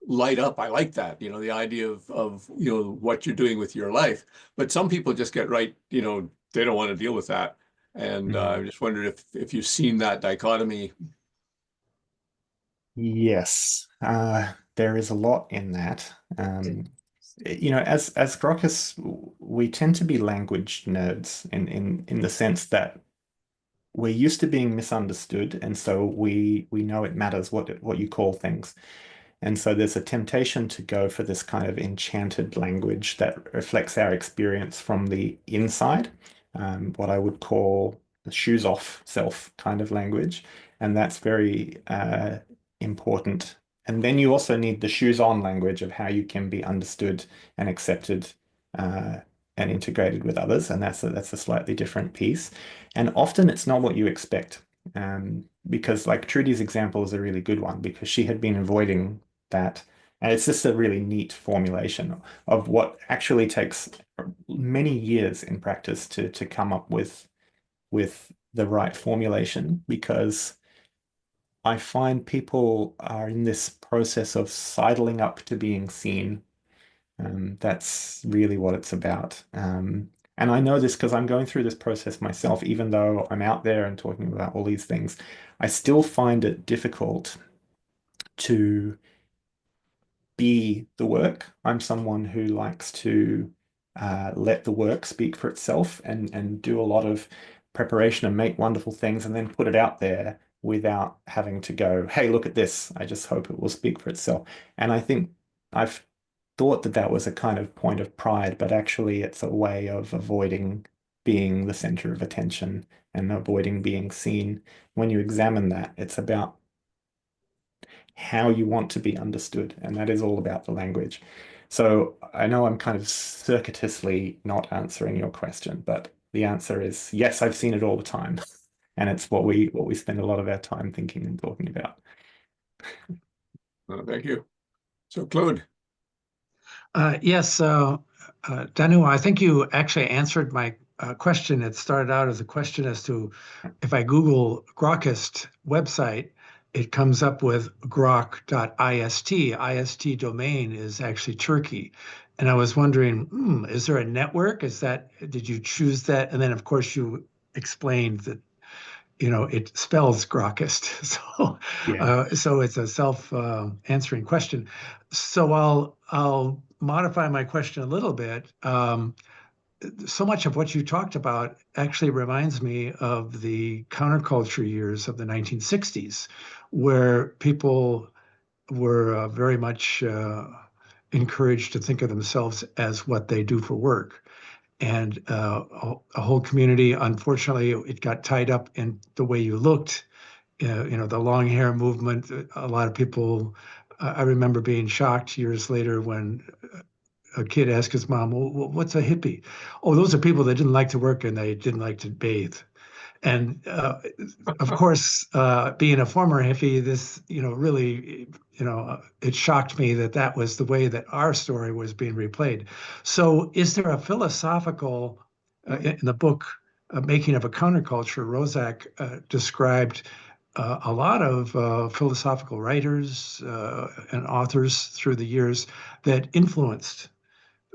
light up. I like that, the idea of what you're doing with your life. But some people just get right, they don't want to deal with that. And I just wondered if you've seen that dichotomy. Yes, there is a lot in that. As grokkists, we tend to be language nerds in the sense that we're used to being misunderstood, and so we know it matters what you call things. And so there's a temptation to go for this kind of enchanted language that reflects our experience from the inside, what I would call the shoes off self kind of language. And that's very important. And then you also need the shoes on language of how you can be understood and accepted and integrated with others. And that's a slightly different piece. And often it's not what you expect. Because like Trudy's example is a really good one because she had been avoiding that. And it's just a really neat formulation of what actually takes many years in practice to come up with the right formulation, because I find people are in this process of sidling up to being seen. That's really what it's about. And I know this because I'm going through this process myself, even though I'm out there and talking about all these things. I still find it difficult to be the work. I'm someone who likes to let the work speak for itself and do a lot of preparation and make wonderful things and then put it out there without having to go, hey, look at this. I just hope it will speak for itself. And I think I've thought that that was a kind of point of pride, but actually it's a way of avoiding being the center of attention and avoiding being seen. When you examine that, it's about how you want to be understood, and that is all about the language. So I know I'm kind of circuitously not answering your question, but the answer is yes, I've seen it all the time. And it's what we spend a lot of our time thinking and talking about. Thank you. So Claude. Yes, Danu, I think you actually answered my question. It started out as a question as to if I Google Grokkist website, it comes up with grok.ist. IST domain is actually Turkey. And I was wondering, is there a network? Did you choose that? And then, of course, you explained that it spells Grokkist. So, Yeah. so it's a self-answering question. So I'll modify my question a little bit. So much of what you talked about actually reminds me of the counterculture years of the 1960s, where people were very much encouraged to think of themselves as what they do for work. And a whole community, unfortunately, it got tied up in the way you looked, the long hair movement. A lot of people, I remember being shocked years later when a kid asked his mom, well, what's a hippie? Oh, those are people that didn't like to work and they didn't like to bathe. And of course, being a former hippie, this, really, it shocked me that that was the way that our story was being replayed. So is there a philosophical, in the book, Making of a Counterculture, Rozak described a lot of philosophical writers and authors through the years that influenced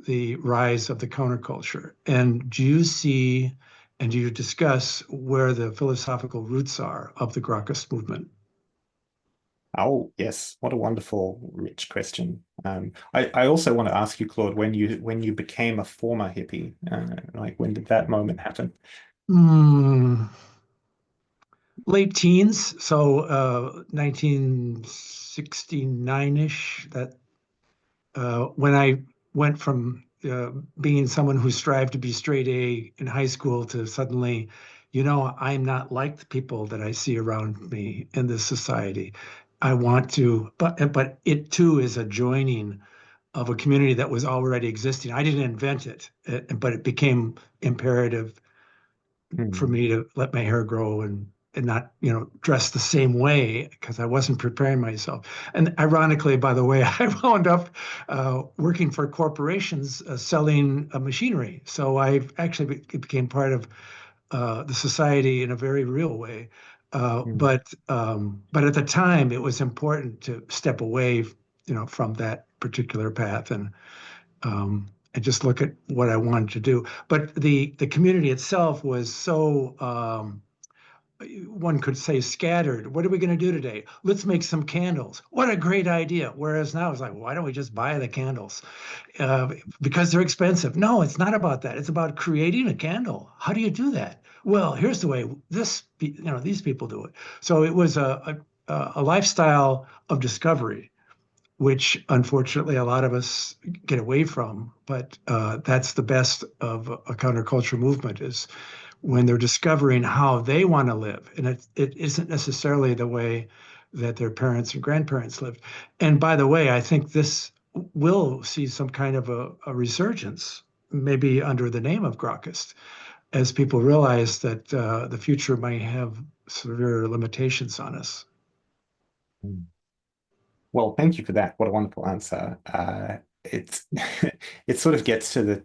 the rise of the counterculture. And do you discuss where the philosophical roots are of the Grokkist movement? Oh, yes. What a wonderful, rich question. I also want to ask you, Claude, when you became a former hippie, like when did that moment happen? Late teens, so 1969-ish, that when I went from being someone who strived to be straight A in high school to suddenly, I'm not like the people that I see around me in this society. I want to, but it too is a joining of a community that was already existing. I didn't invent it, but it became imperative for me to let my hair grow and not, dress the same way because I wasn't preparing myself. And ironically, by the way, I wound up working for corporations selling machinery. So it became part of the society in a very real way. But at the time, it was important to step away from that particular path and just look at what I wanted to do. But the community itself was so one could say scattered. What are we going to do today? Let's make some candles. What a great idea. Whereas now it's like, why don't we just buy the candles? Because they're expensive. No, it's not about that. It's about creating a candle. How do you do that? Well, here's the way these people do it. So it was a lifestyle of discovery, which unfortunately a lot of us get away from. But that's the best of a counterculture movement, is when they're discovering how they want to live. And it isn't necessarily the way that their parents and grandparents lived. And by the way, I think this will see some kind of a resurgence, maybe under the name of Grokkist, as people realize that the future might have severe limitations on us. Well, thank you for that. What a wonderful answer. It's it sort of gets to the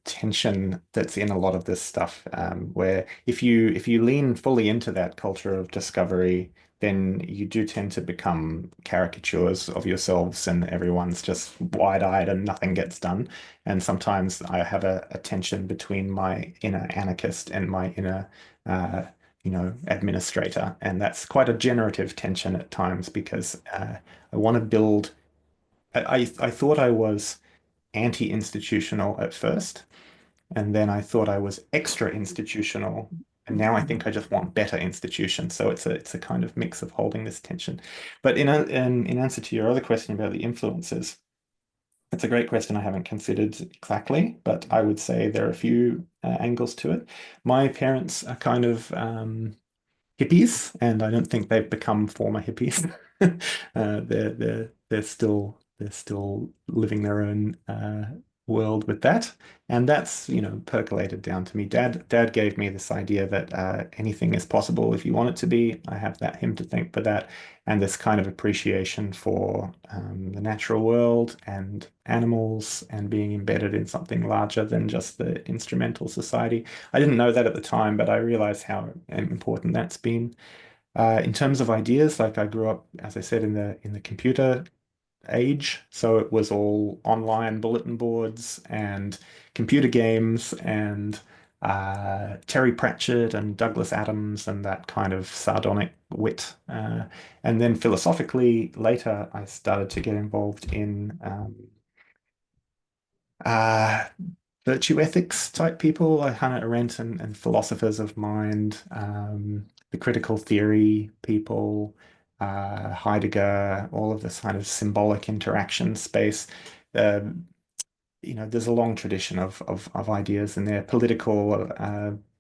tension that's in a lot of this stuff, where if you lean fully into that culture of discovery, then you do tend to become caricatures of yourselves, and everyone's just wide-eyed and nothing gets done. And sometimes I have a tension between my inner anarchist and my inner administrator, and that's quite a generative tension at times, because I want to build. I thought I was anti-institutional at first, and then I thought I was extra institutional, and now I think I just want better institutions. So it's a kind of mix of holding this tension. But in answer to your other question about the influences, it's a great question I haven't considered exactly, but I would say there are a few angles to it. My parents are kind of hippies, and I don't think they've become former hippies. They're still living their own world with that, and that's percolated down to me. Dad gave me this idea that anything is possible if you want it to be. I have him to thank for that, and this kind of appreciation for the natural world and animals, and being embedded in something larger than just the instrumental society. I didn't know that at the time, but I realized how important that's been. In terms of ideas, like I grew up, as I said, in the computer age, so it was all online bulletin boards and computer games and Terry Pratchett and Douglas Adams and that kind of sardonic wit. And then philosophically, later I started to get involved in virtue ethics type people, like Hannah Arendt and philosophers of mind, the critical theory people, Heidegger, all of this kind of symbolic interaction space. There's a long tradition of ideas in there, political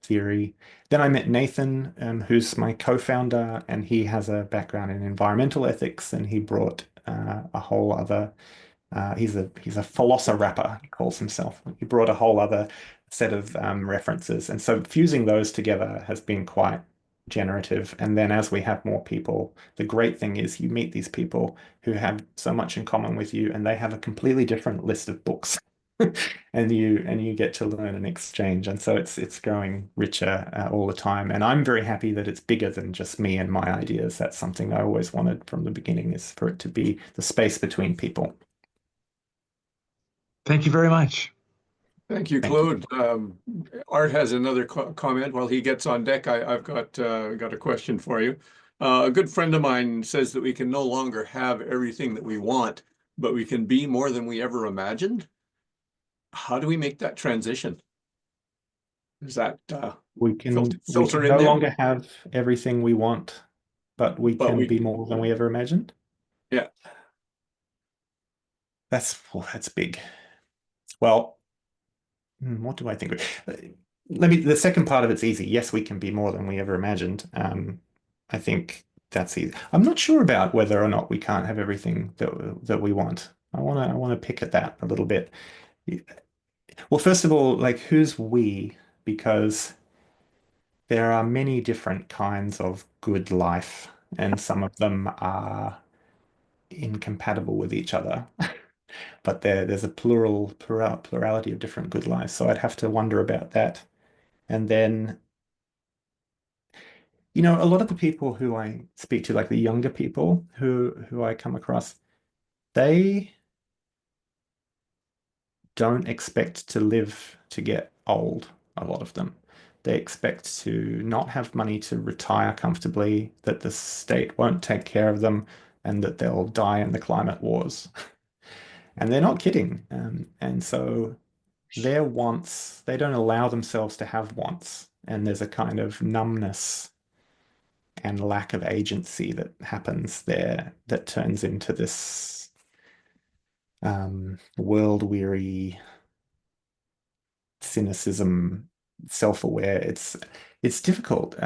theory. Then I met Nathan, who's my co-founder, and he has a background in environmental ethics, and he brought a whole other. He's a philosopher, he calls himself. He brought a whole other set of references, and so fusing those together has been quite generative. And then as we have more people, the great thing is you meet these people who have so much in common with you, and they have a completely different list of books. And you get to learn and exchange, and so it's growing richer all the time. And I'm very happy that it's bigger than just me and my ideas. That's something I always wanted from the beginning, is for it to be the space between people. Thank you very much. Thank you, Claude. Art has another comment. While he gets on deck, I've got a question for you. A good friend of mine says that we can no longer have everything that we want, but we can be more than we ever imagined. How do we make that transition? Is that we can filter in no there? longer have everything we want, but we can be more than we ever imagined? Yeah. That's big. Well, what do I think? The second part of it's easy. Yes, we can be more than we ever imagined. I think that's easy. I'm not sure about whether or not we can't have everything that we want. I want to pick at that a little bit. Well, first of all, like, who's we? Because there are many different kinds of good life, and some of them are incompatible with each other. But there's a plurality of different good lives. So I'd have to wonder about that. And then, a lot of the people who I speak to, like the younger people who I come across, they don't expect to live to get old, a lot of them. They expect to not have money to retire comfortably, that the state won't take care of them, and that they'll die in the climate wars. And they're not kidding. And so their wants, they don't allow themselves to have wants. And there's a kind of numbness and lack of agency that happens there that turns into this world-weary cynicism, self-aware. It's difficult.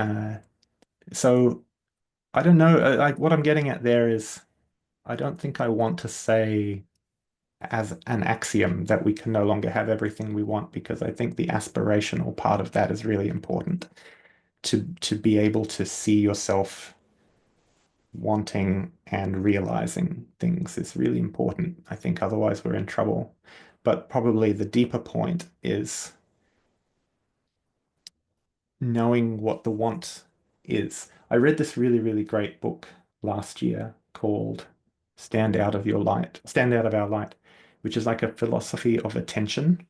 So I don't know. Like what I'm getting at there is, I don't think I want to say as an axiom that we can no longer have everything we want, because I think the aspirational part of that is really important. To be able to see yourself wanting and realizing things is really important. I think otherwise we're in trouble. But probably the deeper point is knowing what the want is. I read this really, really great book last year called Stand Out of Your Light, Stand Out of Our Light, which is like a philosophy of attention.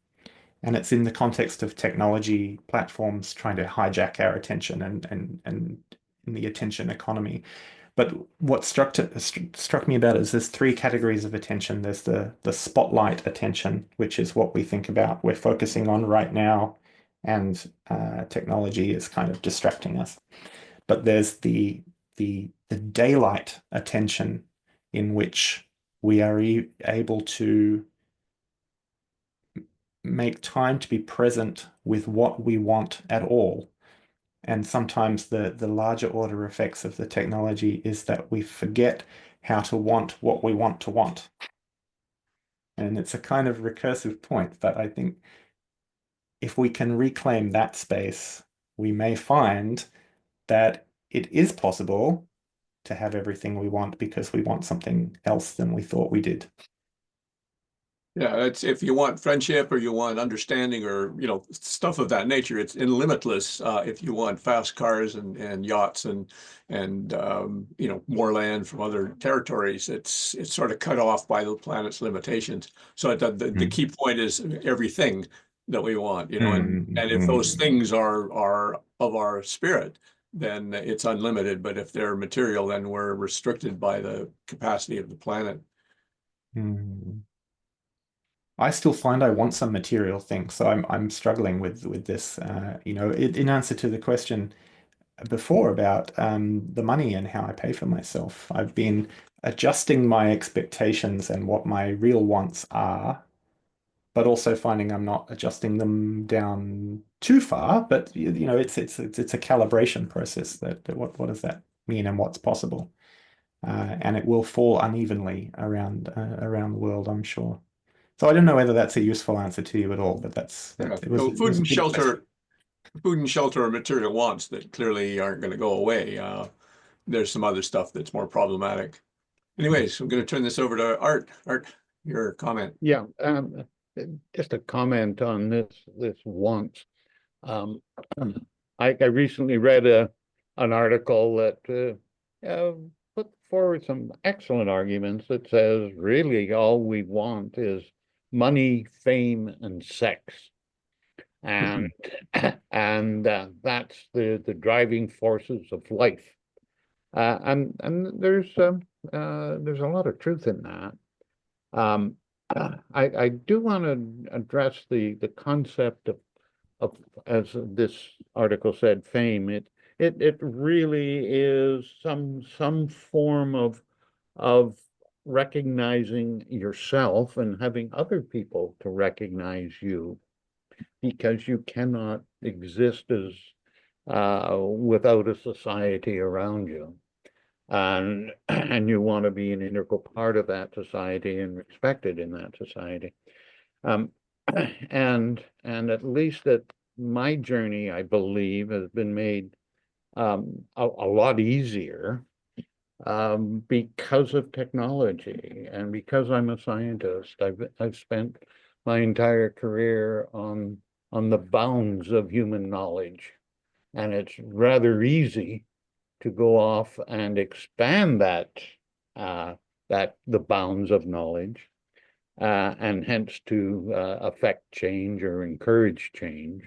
And it's in the context of technology platforms trying to hijack our attention and in the attention economy. But what struck me about it is there's three categories of attention. There's the spotlight attention, which is what we think about. We're focusing on right now, and technology is kind of distracting us. But there's the daylight attention, in which we are able to make time to be present with what we want at all. And sometimes the larger order effects of the technology is that we forget how to want what we want to want. And it's a kind of recursive point, but I think if we can reclaim that space, we may find that it is possible to have everything we want because we want something else than we thought we did. Yeah, it's if you want friendship or you want understanding or stuff of that nature, it's in limitless. If you want fast cars and yachts and more land from other territories, it's sort of cut off by the planet's limitations. So the key point is everything that we want, and if those things are of our spirit, then it's unlimited. But if they're material, then we're restricted by the capacity of the planet. I still find I want some material things, so I'm struggling with this. In answer to the question before about the money and how I pay for myself, I've been adjusting my expectations and what my real wants are, but also finding I'm not adjusting them down too far. But it's a calibration process. That what does that mean and what's possible, and it will fall unevenly around the world, I'm sure. So I don't know whether that's a useful answer to you at all, but food and shelter are material wants that clearly aren't going to go away. There's some other stuff that's more problematic. Anyways, I'm going to turn this over to Art. Art, your comment. Yeah, just a comment on this wants. I recently read an article that put forward some excellent arguments that says really all we want is money, fame, and sex, and that's the driving forces of life, and there's a lot of truth in that. I do want to address the concept of, as this article said, fame. It really is some form of recognizing yourself and having other people to recognize you, because you cannot exist as without a society around you, and you want to be an integral part of that society and respected in that society. And at least that my journey, I believe, has been made a lot easier because of technology, and because I'm a scientist. I've spent my entire career on the bounds of human knowledge, and it's rather easy to go off and expand that that the bounds of knowledge, and hence to affect change or encourage change,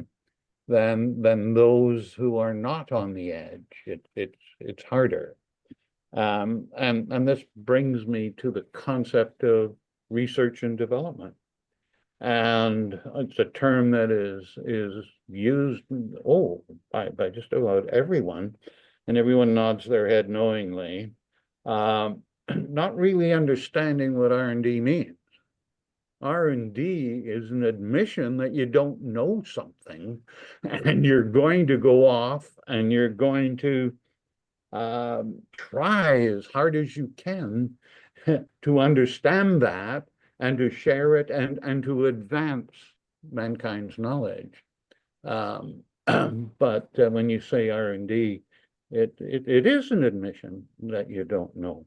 than those who are not on the edge. It's harder. And this brings me to the concept of research and development. And it's a term that is used by just about everyone, and everyone nods their head knowingly, not really understanding what R&D means. R&D is an admission that you don't know something, and you're going to go off and you're going to try as hard as you can to understand that and to share it and to advance mankind's knowledge. But when you say R&D, it is an admission that you don't know.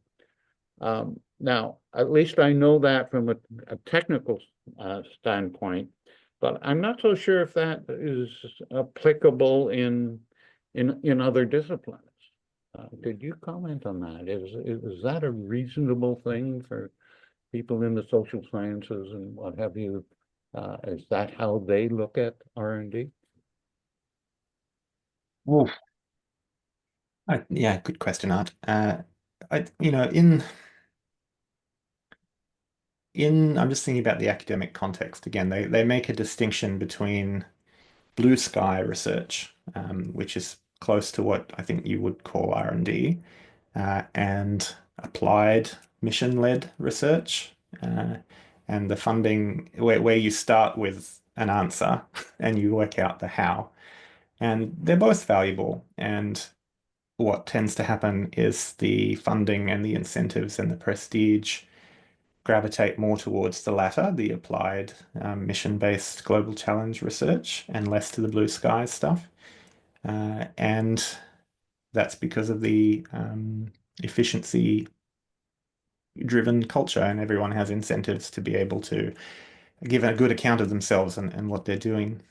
Now, at least I know that from a technical standpoint, but I'm not so sure if that is applicable in other disciplines. Did you comment on that? Is that a reasonable thing for people in the social sciences and what have you? Is that how they look at R&D? Oof. Yeah, good question, Art. I'm just thinking about the academic context again. They make a distinction between blue sky research, which is close to what I think you would call R&D, and applied mission-led research, and the funding where you start with an answer and you work out the how. And they're both valuable. And what tends to happen is the funding and the incentives and the prestige gravitate more towards the latter, the applied mission-based global challenge research, and less to the blue sky stuff. And that's because of the efficiency-driven culture, and everyone has incentives to be able to give a good account of themselves and what they're doing.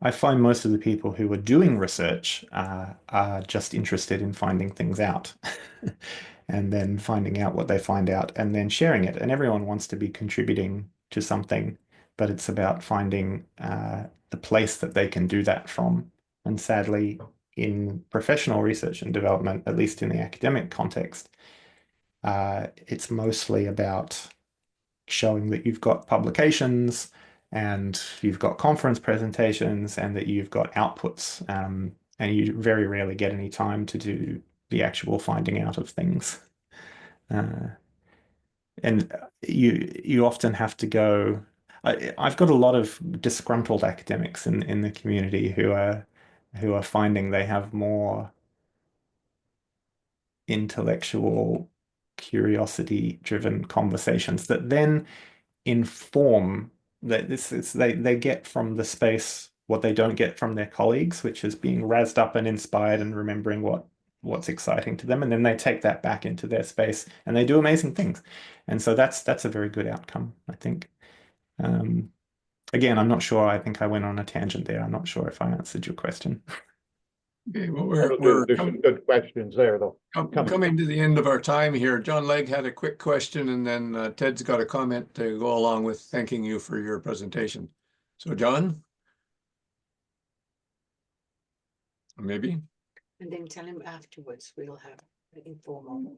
I find most of the people who are doing research are just interested in finding things out and then finding out what they find out and then sharing it. And everyone wants to be contributing to something, but it's about finding the place that they can do that from. And sadly, in professional research and development, at least in the academic context, it's mostly about showing that you've got publications and you've got conference presentations and that you've got outputs, and you very rarely get any time to do the actual finding out of things. And you often have to go. I've got a lot of disgruntled academics in the community who are finding they have more intellectual curiosity-driven conversations that then inform that they get from the space what they don't get from their colleagues, which is being razzed up and inspired and remembering what's exciting to them, and then they take that back into their space and they do amazing things. And so that's a very good outcome, I think. Again, I'm not sure. I think I went on a tangent there. I'm not sure if I answered your question. Okay, well, There's some good questions there, though. Coming to the end of our time here. John Legg had a quick question, and then Ted's got a comment to go along with thanking you for your presentation. So, John? Maybe? And then tell him afterwards, we'll have an informal.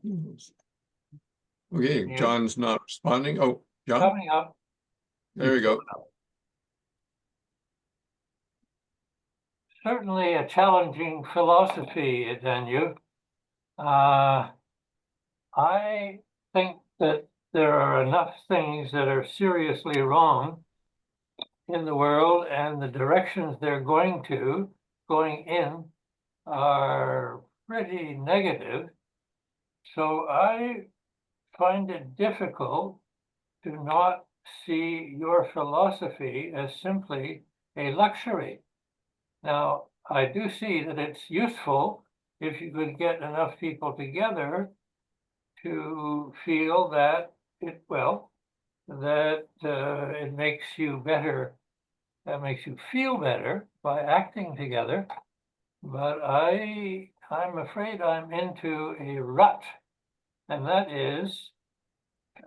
Okay, Yeah. John's not responding. Oh, John? Coming up. There we go. Certainly a challenging philosophy, Danu. I think that there are enough things that are seriously wrong in the world, and the directions they're going in are pretty negative. So I find it difficult to not see your philosophy as simply a luxury. Now, I do see that it's useful if you could get enough people together to feel that it makes you better, that makes you feel better by acting together. But I'm afraid I'm into a rut, and that is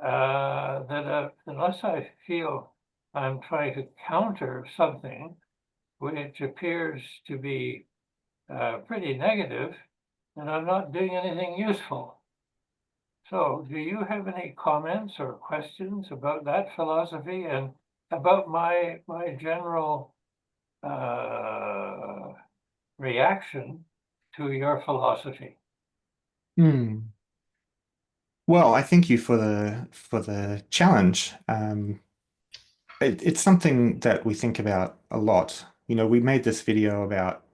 that unless I feel I'm trying to counter something which appears to be pretty negative, then I'm not doing anything useful. So do you have any comments or questions about that philosophy and about my general reaction to your philosophy? Well, I thank you for the challenge. It's something that we think about a lot. You know, we made this video about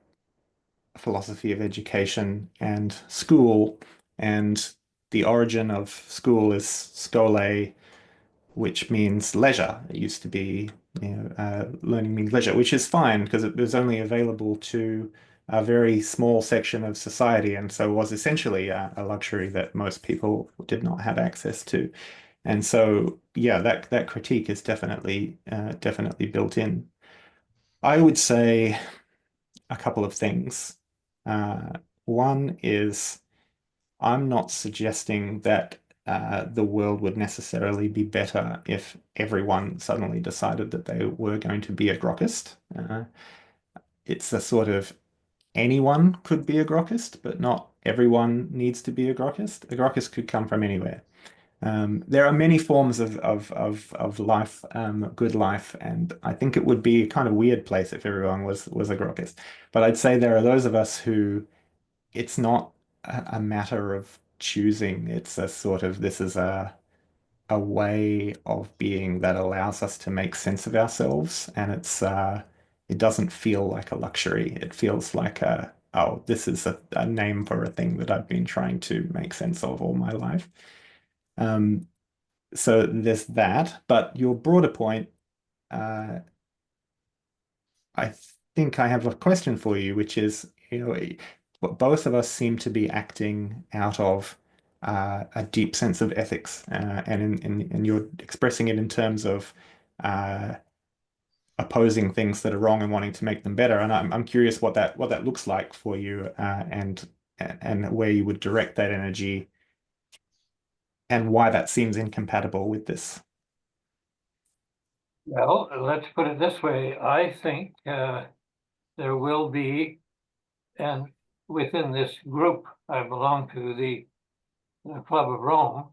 philosophy of education and school, and the origin of school is schole, which means leisure. It used to be, learning means leisure, which is fine because it was only available to a very small section of society, and so was essentially a luxury that most people did not have access to. And so, yeah, that critique is definitely built in. I would say a couple of things. One is I'm not suggesting that the world would necessarily be better if everyone suddenly decided that they were going to be a Grokkist. It's a sort of anyone could be a Grokkist, but not everyone needs to be a Grokkist. A Grokkist could come from anywhere. There are many forms of life, good life, and I think it would be a kind of weird place if everyone was a Grokkist. But I'd say there are those of us who it's not a matter of choosing. It's a sort of this is a way of being that allows us to make sense of ourselves, and it doesn't feel like a luxury. It feels like oh, this is a name for a thing that I've been trying to make sense of all my life. So there's that, but your broader point, I think I have a question for you, which is, both of us seem to be acting out of a deep sense of ethics, and you're expressing it in terms of opposing things that are wrong and wanting to make them better. And I'm curious what that looks like for you, and where you would direct that energy, and why that seems incompatible with this. Well, let's put it this way. I think there will be, and within this group I belong to, the Club of Rome,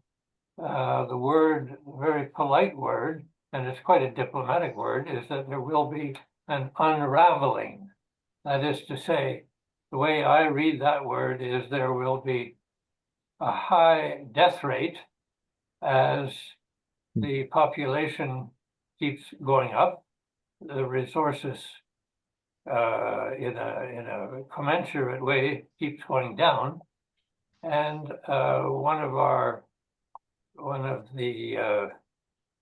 the word, very polite word, and it's quite a diplomatic word, is that there will be an unraveling. That is to say, the way I read that word is there will be a high death rate as the population keeps going up, the resources in a commensurate way keeps going down, and one of the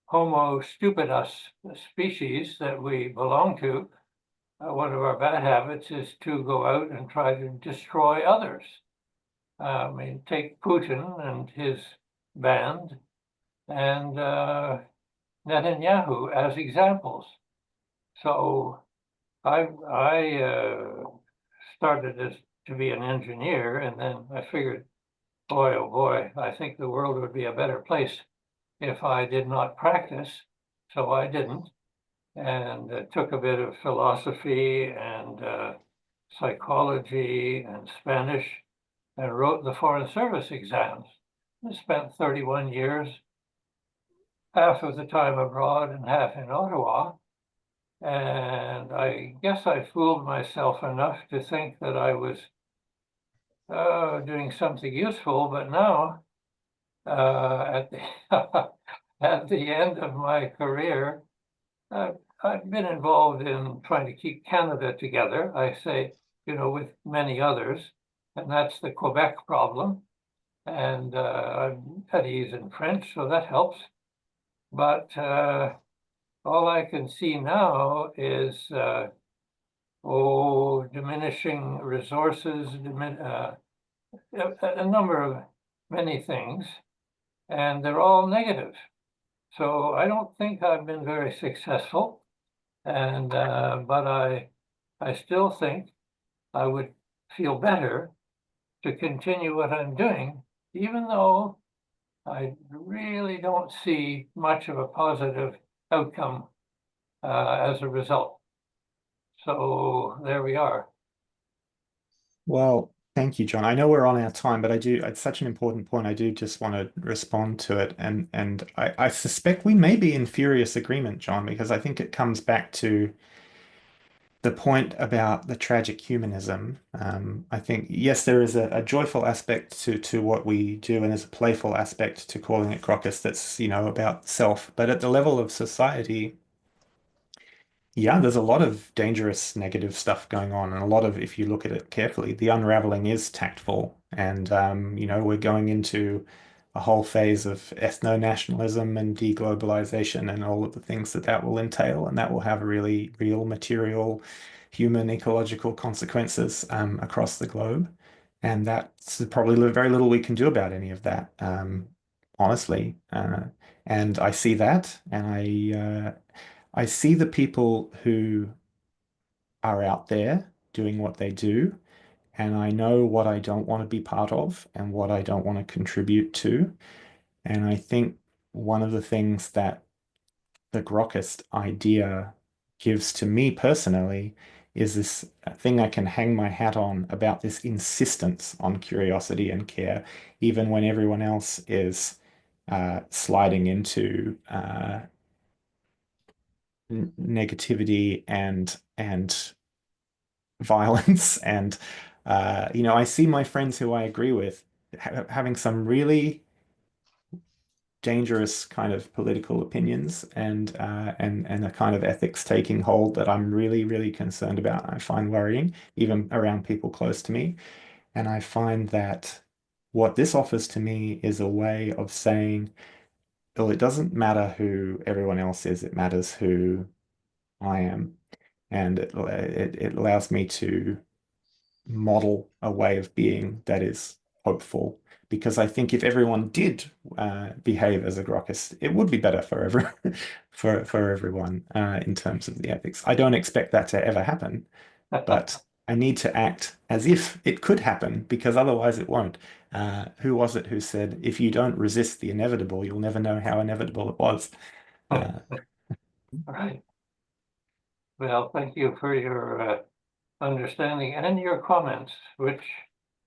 Homo stupidus species that we belong to, one of our bad habits is to go out and try to destroy others. I mean, take Putin and his band and Netanyahu as examples. So I started to be an engineer, and then I figured, boy, oh boy, I think the world would be a better place if I did not practice. So I didn't, and took a bit of philosophy and psychology and Spanish, and wrote the Foreign Service exams. I spent 31 years, half of the time abroad and half in Ottawa. And I guess I fooled myself enough to think that I was doing something useful, but now at the end of my career, I've been involved in trying to keep Canada together, I say, with many others, and that's the Quebec problem. And I'm at ease in French, so that helps. But all I can see now is diminishing resources, a number of many things, and they're all negative. So I don't think I've been very successful, and but I still think I would feel better to continue what I'm doing, even though I really don't see much of a positive outcome as a result. So there we are. Well, thank you, John. I know we're on our time, but it's such an important point. I do just want to respond to it. And I suspect we may be in furious agreement, John, because I think it comes back to the point about the tragic humanism. I think, yes, there is a joyful aspect to what we do, and there's a playful aspect to calling it Grokkist that's, about self. But at the level of society, yeah, there's a lot of dangerous negative stuff going on, and a lot of, if you look at it carefully, the unraveling is tactful. And, we're going into a whole phase of ethno-nationalism and deglobalization and all of the things that will entail, and that will have really real material human ecological consequences across the globe. And that's probably very little we can do about any of that, honestly. And I see that, and I see the people who are out there doing what they do, and I know what I don't want to be part of and what I don't want to contribute to. And I think one of the things that the Grokkist idea gives to me personally is this thing I can hang my hat on about this insistence on curiosity and care, even when everyone else is sliding into negativity and violence. And I see my friends who I agree with having some really dangerous kind of political opinions and a kind of ethics taking hold that I'm really, really concerned about. I find worrying, even around people close to me. And I find that what this offers to me is a way of saying, well, it doesn't matter who everyone else is, it matters who I am. And it allows me to model a way of being that is hopeful. Because I think if everyone did behave as a Grokkist, it would be better for for everyone in terms of the ethics. I don't expect that to ever happen, but I need to act as if it could happen, because otherwise it won't. Who was it who said, if you don't resist the inevitable, you'll never know how inevitable it was? Right. Well, thank you for your understanding and your comments, which,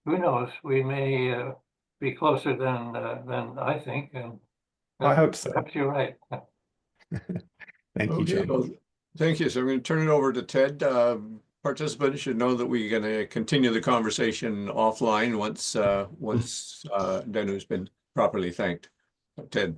who knows, we may be closer than I think, and I hope so. perhaps you're right. Thank you, Okay, John. well, thank you. So I'm going to turn it over to Ted. Participants should know that we're going to continue the conversation offline once Danu's been properly thanked. Ted.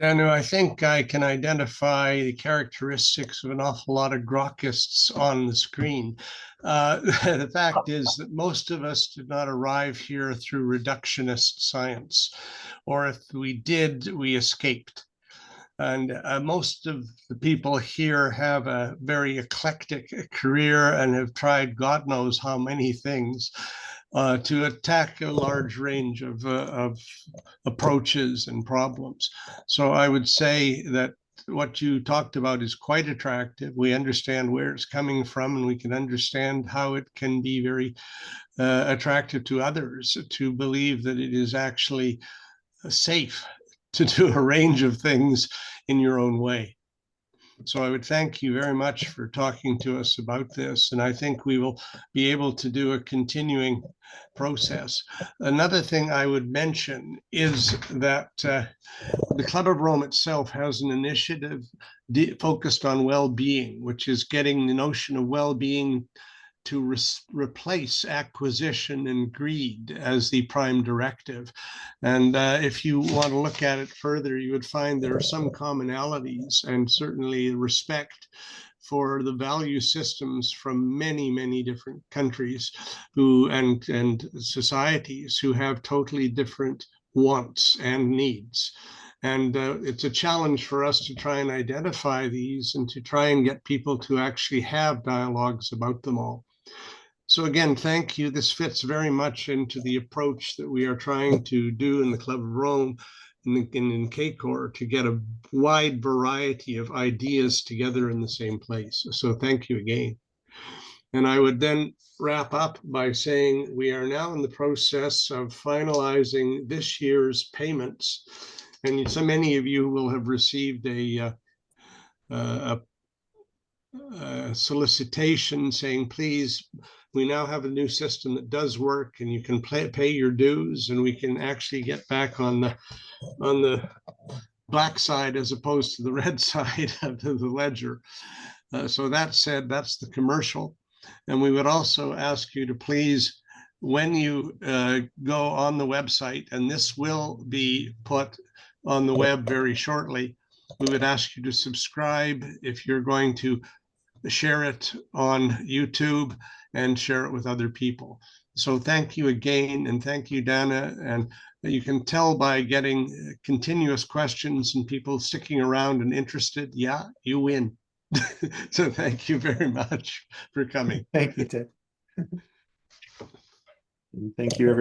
Danu, I think I can identify the characteristics of an awful lot of Grokkists on the screen. The fact is that most of us did not arrive here through reductionist science, or if we did, we escaped. And most of the people here have a very eclectic career and have tried God knows how many things to attack a large range of approaches and problems. So I would say that what you talked about is quite attractive. We understand where it's coming from, and we can understand how it can be very attractive to others to believe that it is actually safe to do a range of things in your own way. So I would thank you very much for talking to us about this, and I think we will be able to do a continuing process. Another thing I would mention is that the Club of Rome itself has an initiative focused on well-being, which is getting the notion of well-being to replace acquisition and greed as the prime directive. And if you want to look at it further, you would find there are some commonalities, and certainly respect for the value systems from many, many different countries and societies who have totally different wants and needs. And it's a challenge for us to try and identify these and to try and get people to actually have dialogues about them all. So again, thank you. This fits very much into the approach that we are trying to do in the Club of Rome and in CACOR to get a wide variety of ideas together in the same place. So thank you again. And I would then wrap up by saying we are now in the process of finalizing this year's payments. And so many of you will have received a solicitation saying, please, we now have a new system that does work and you can pay your dues, and we can actually get back on the black side as opposed to the red side of the ledger. So that said, that's the commercial. And we would also ask you to please, when you go on the website, and this will be put on the web very shortly, we would ask you to subscribe if you're going to share it on YouTube and share it with other people. So thank you again, and thank you, Dana. And you can tell by getting continuous questions and people sticking around and interested, yeah, you win. So thank you very much for coming. Thank you, Ted. Thank you, everyone.